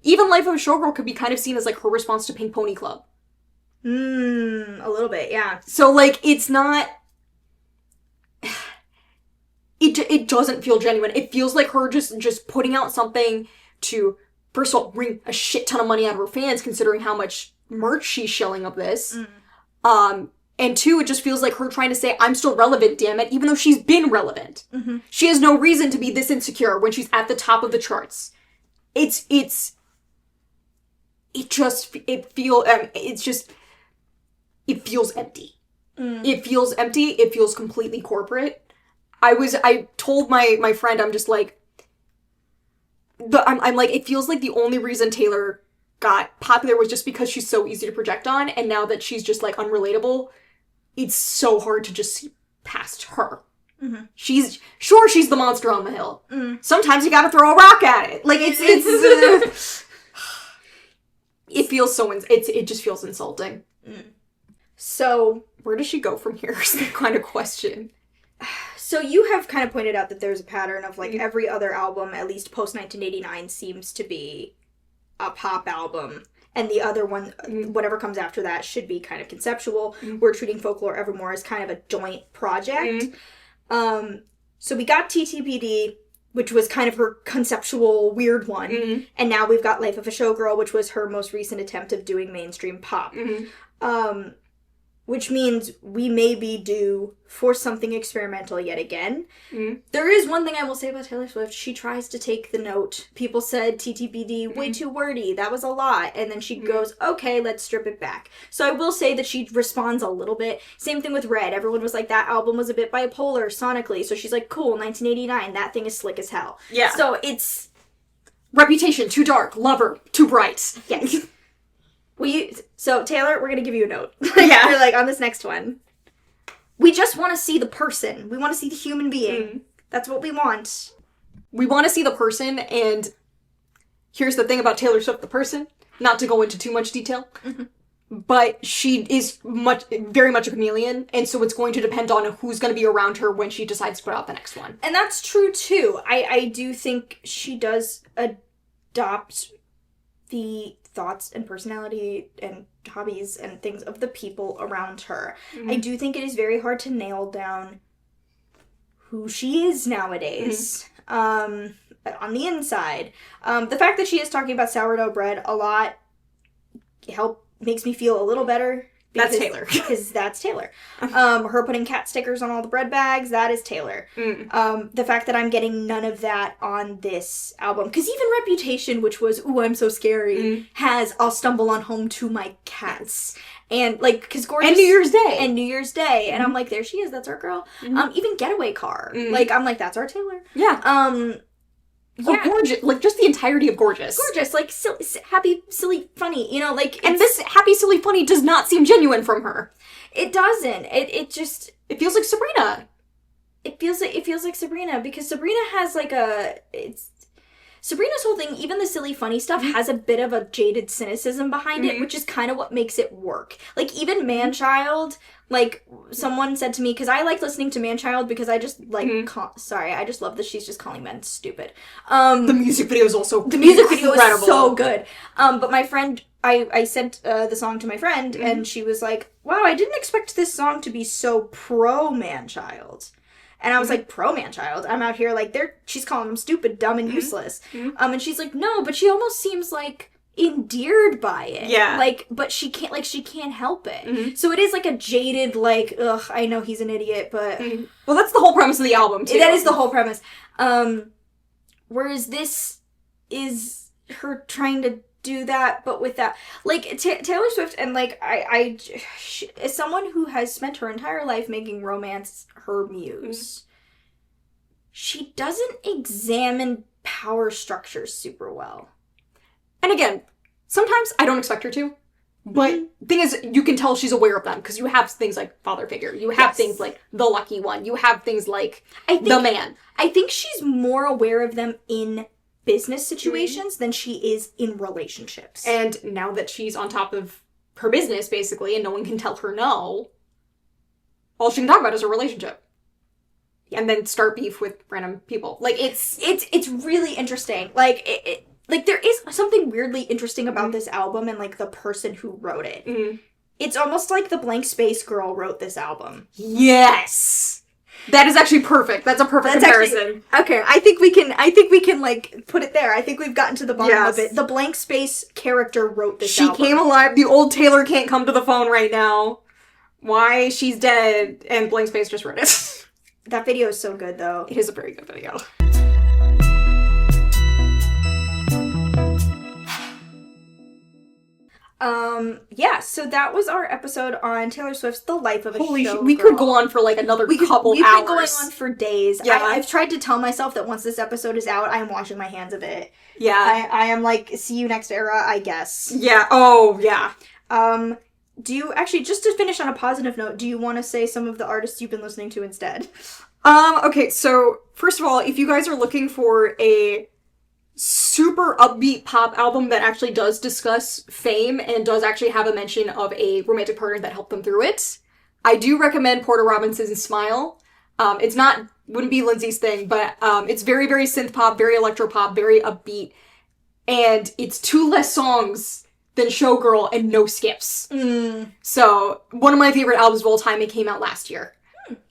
Even Life of a Showgirl could be kind of seen as like her response to Pink Pony Club. A little bit, yeah. So like, it's not... It doesn't feel genuine. It feels like her just putting out something to, first of all, bring a shit ton of money out of her fans, considering how much merch she's shelling of this. And 2, it just feels like her trying to say, I'm still relevant, damn it, even though she's been relevant. She has no reason to be this insecure when she's at the top of the charts. It feels empty. It feels empty. It feels completely corporate. I told my friend, I'm just like, I'm like, it feels like the only reason Taylor got popular was just because she's so easy to project on, and now that she's just like unrelatable, it's so hard to just see past her. Mm-hmm. She's the monster on the hill. Sometimes you gotta throw a rock at it. Like, it's it feels so, it just feels insulting. So, where does she go from here is the kind of question. So you have kind of pointed out that there's a pattern of, like, every other album, at least post-1989, seems to be a pop album. And the other one, whatever comes after that, should be kind of conceptual. We're treating Folklore Evermore as kind of a joint project. So we got TTPD, which was kind of her conceptual weird one. And now we've got Life of a Showgirl, which was her most recent attempt of doing mainstream pop. Which means we may be due for something experimental yet again. There is one thing I will say about Taylor Swift. She tries to take the note. People said TTPD, way too wordy. That was a lot. And then she goes, okay, let's strip it back. So I will say that she responds a little bit. Same thing with Red. Everyone was like, that album was a bit bipolar sonically. So she's like, cool, 1989. That thing is slick as hell. Yeah. So it's... Reputation, too dark. Lover, too bright. Yes. So, Taylor, we're going to give you a note. Yeah. You're like, on this next one. We just want to see the person. We want to see the human being. That's what we want. We want to see the person, and here's the thing about Taylor Swift, the person. Not to go into too much detail, but she is very much a chameleon, and so it's going to depend on who's going to be around her when she decides to put out the next one. And that's true, too. I do think she does adopt the thoughts and personality and hobbies and things of the people around her. I do think it is very hard to nail down who she is nowadays. On the inside. The fact that she is talking about sourdough bread a lot makes me feel a little better. That's Taylor. Because that's Taylor. Her putting cat stickers on all the bread bags, that is Taylor. The fact that I'm getting none of that on this album. Because even Reputation, which was, ooh, I'm so scary, has I'll stumble on home to my cats. And, like, because Gorgeous... And New Year's Day. And New Year's Day. And I'm like, there she is, that's our girl. Even Getaway Car. Like, I'm like, that's our Taylor. Yeah. Yeah. Gorgeous. Like, just the entirety of Gorgeous. Gorgeous. Like, happy, silly, funny. You know, like... And this happy, silly, funny does not seem genuine from her. It doesn't. It just... It feels like Sabrina. It feels like Sabrina, because Sabrina has, like, Sabrina's whole thing, even the silly, funny stuff, has a bit of a jaded cynicism behind it, which is kind of what makes it work. Like, even Man-Child, like, someone said to me, because I like listening to Man-Child because I just, like, I just love that she's just calling men stupid. The music video is also The music video is so good. But my friend, I sent the song to my friend, and she was like, wow, I didn't expect this song to be so pro-Man-Child. And I was like, pro-Man-Child? I'm out here like, she's calling them stupid, dumb, and useless. And she's like, no, but she almost seems like endeared by it. Yeah. Like, but she can't help it. So it is like a jaded, like, ugh, I know he's an idiot, but... Well, that's the whole premise of the album, too. That is the whole premise. Whereas this is her trying to do that, but with that, like, Taylor Swift, and, like, as someone who has spent her entire life making romance her muse, she doesn't examine power structures super well. And again, sometimes I don't expect her to, but thing is, you can tell she's aware of them, because you have things like father figure, you have things like the lucky one, you have things like the man. I think she's more aware of them in business situations than she is in relationships. And now that she's on top of her business, basically, and no one can tell her no, all she can talk about is her relationship. And then start beef with random people. Like, it's really interesting. Like, like, there is something weirdly interesting about this album and, like, the person who wrote it. It's almost like the Blank Space girl wrote this album. Yes! That is actually perfect. That's a perfect comparison. Okay, I think we can, like, put it there. I think we've gotten to the bottom of it. The Blank Space character wrote this album. She came alive. The old Taylor can't come to the phone right now. Why? She's dead, and Blank Space just wrote it. That video is so good, though. It is a very good video. Yeah, so that was our episode on Taylor Swift's The Life of a Showgirl. We could go on for, like, another couple hours. We've been going on for days. Yeah. I've tried to tell myself that once this episode is out, I am washing my hands of it. Yeah. I am like, see you next era, I guess. Yeah. Oh, yeah. Do you, actually, just to finish on a positive note, do you want to say some of the artists you've been listening to instead? Okay, so first of all, if you guys are looking for a super upbeat pop album that actually does discuss fame and does actually have a mention of a romantic partner that helped them through it, I do recommend Porter Robinson's Smile. Wouldn't be Lindsey's thing, but it's very, very synth pop, very electro pop, very upbeat, and it's 2 less songs than Showgirl and no skips. So, one of my favorite albums of all time, it came out last year.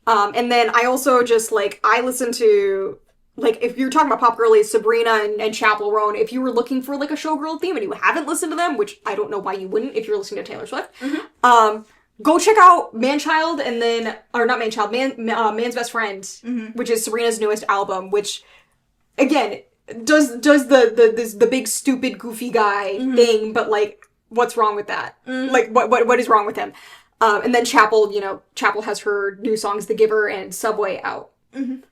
And then I also just, I listen to, if you're talking about pop girlies, Sabrina and Chappell Roan, if you were looking for, a Showgirl theme and you haven't listened to them, which I don't know why you wouldn't if you're listening to Taylor Swift, go check out Manchild and then, or not Manchild, Man's Best Friend, which is Sabrina's newest album, which, again, does the big stupid goofy guy thing, but, what's wrong with that? What is wrong with him? And then Chappell has her new songs, The Giver and Subway, out. And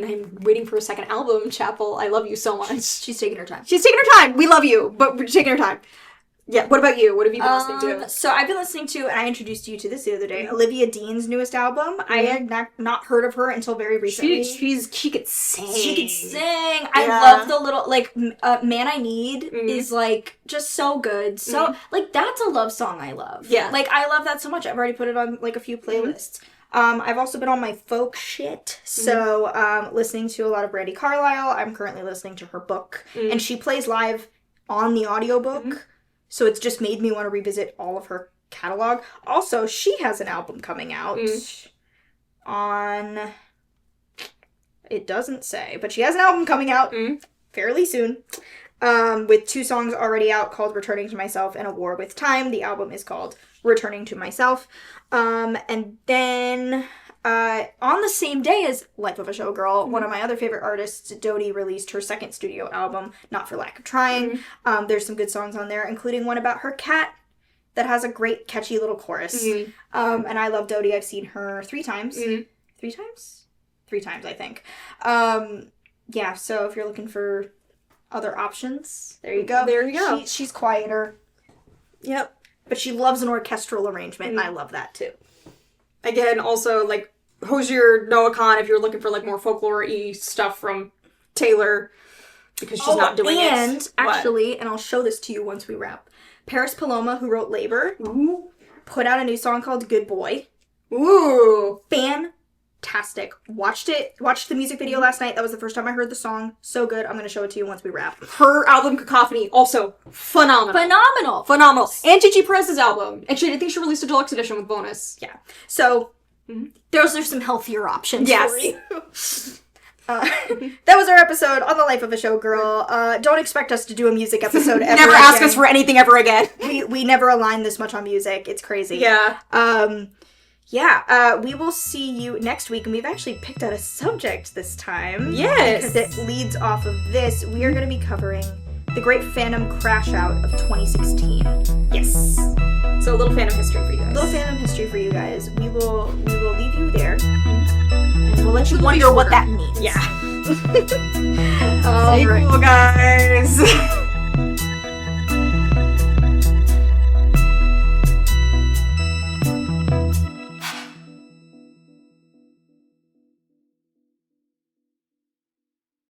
I'm waiting for a second album, Chappell. I love you so much. She's taking her time. She's taking her time. We love you, but we're taking her time. Yeah, what about you? What have you been listening to? So I've been listening to, and I introduced you to this the other day, Olivia Dean's newest album. I had not heard of her until very recently. She could sing. She could sing. I love the little, Man I Need is, just so good. So, that's a love song I love. Yeah. I love that so much. I've already put it on, a few playlists. I've also been on my folk shit, so listening to a lot of Brandi Carlile. I'm currently listening to her book, and she plays live on the audiobook, so it's just made me want to revisit all of her catalog. Also, she has an album coming out on... It doesn't say, but she has an album coming out fairly soon, with 2 songs already out called Returning to Myself and A War with Time. The album is called Returning to Myself. And then on the same day as Life of a Showgirl, one of my other favorite artists, Dodie, released her second studio album, Not for Lack of Trying. There's some good songs on there, including one about her cat that has a great catchy little chorus. And I love Dodie. I've seen her 3 times. 3 times? 3 times, I think. Yeah, so if you're looking for other options, there you go. There you go. She's quieter. Yep. But she loves an orchestral arrangement, and I love that, too. Again, also, Hozier, Noah Khan, if you're looking for, more folklore-y stuff from Taylor, because she's not doing it. And, actually, and I'll show this to you once we wrap, Paris Paloma, who wrote Labor, put out a new song called Good Boy. Ooh. Fantastic. Watched the music video last night. That was the first time I heard the song. So good. I'm going to show it to you once we wrap. Her album, Cacophony, also phenomenal. Phenomenal. And Gigi Perez's album. And I think she released a deluxe edition with bonus. Yeah. So, those are some healthier options for you. That was our episode on the life of a showgirl. Don't expect us to do a music episode ever Never ask us for anything ever again. We never align this much on music. It's crazy. Yeah. We will see you next week, and we've actually picked out a subject this time. Yes! Because it leads off of this. We are going to be covering the great fandom crash out of 2016. Yes. So a little fandom history for you guys. A little fandom history for you guys. We will leave you there, and we'll let you wonder what that means. Yeah. All right. Cool, guys.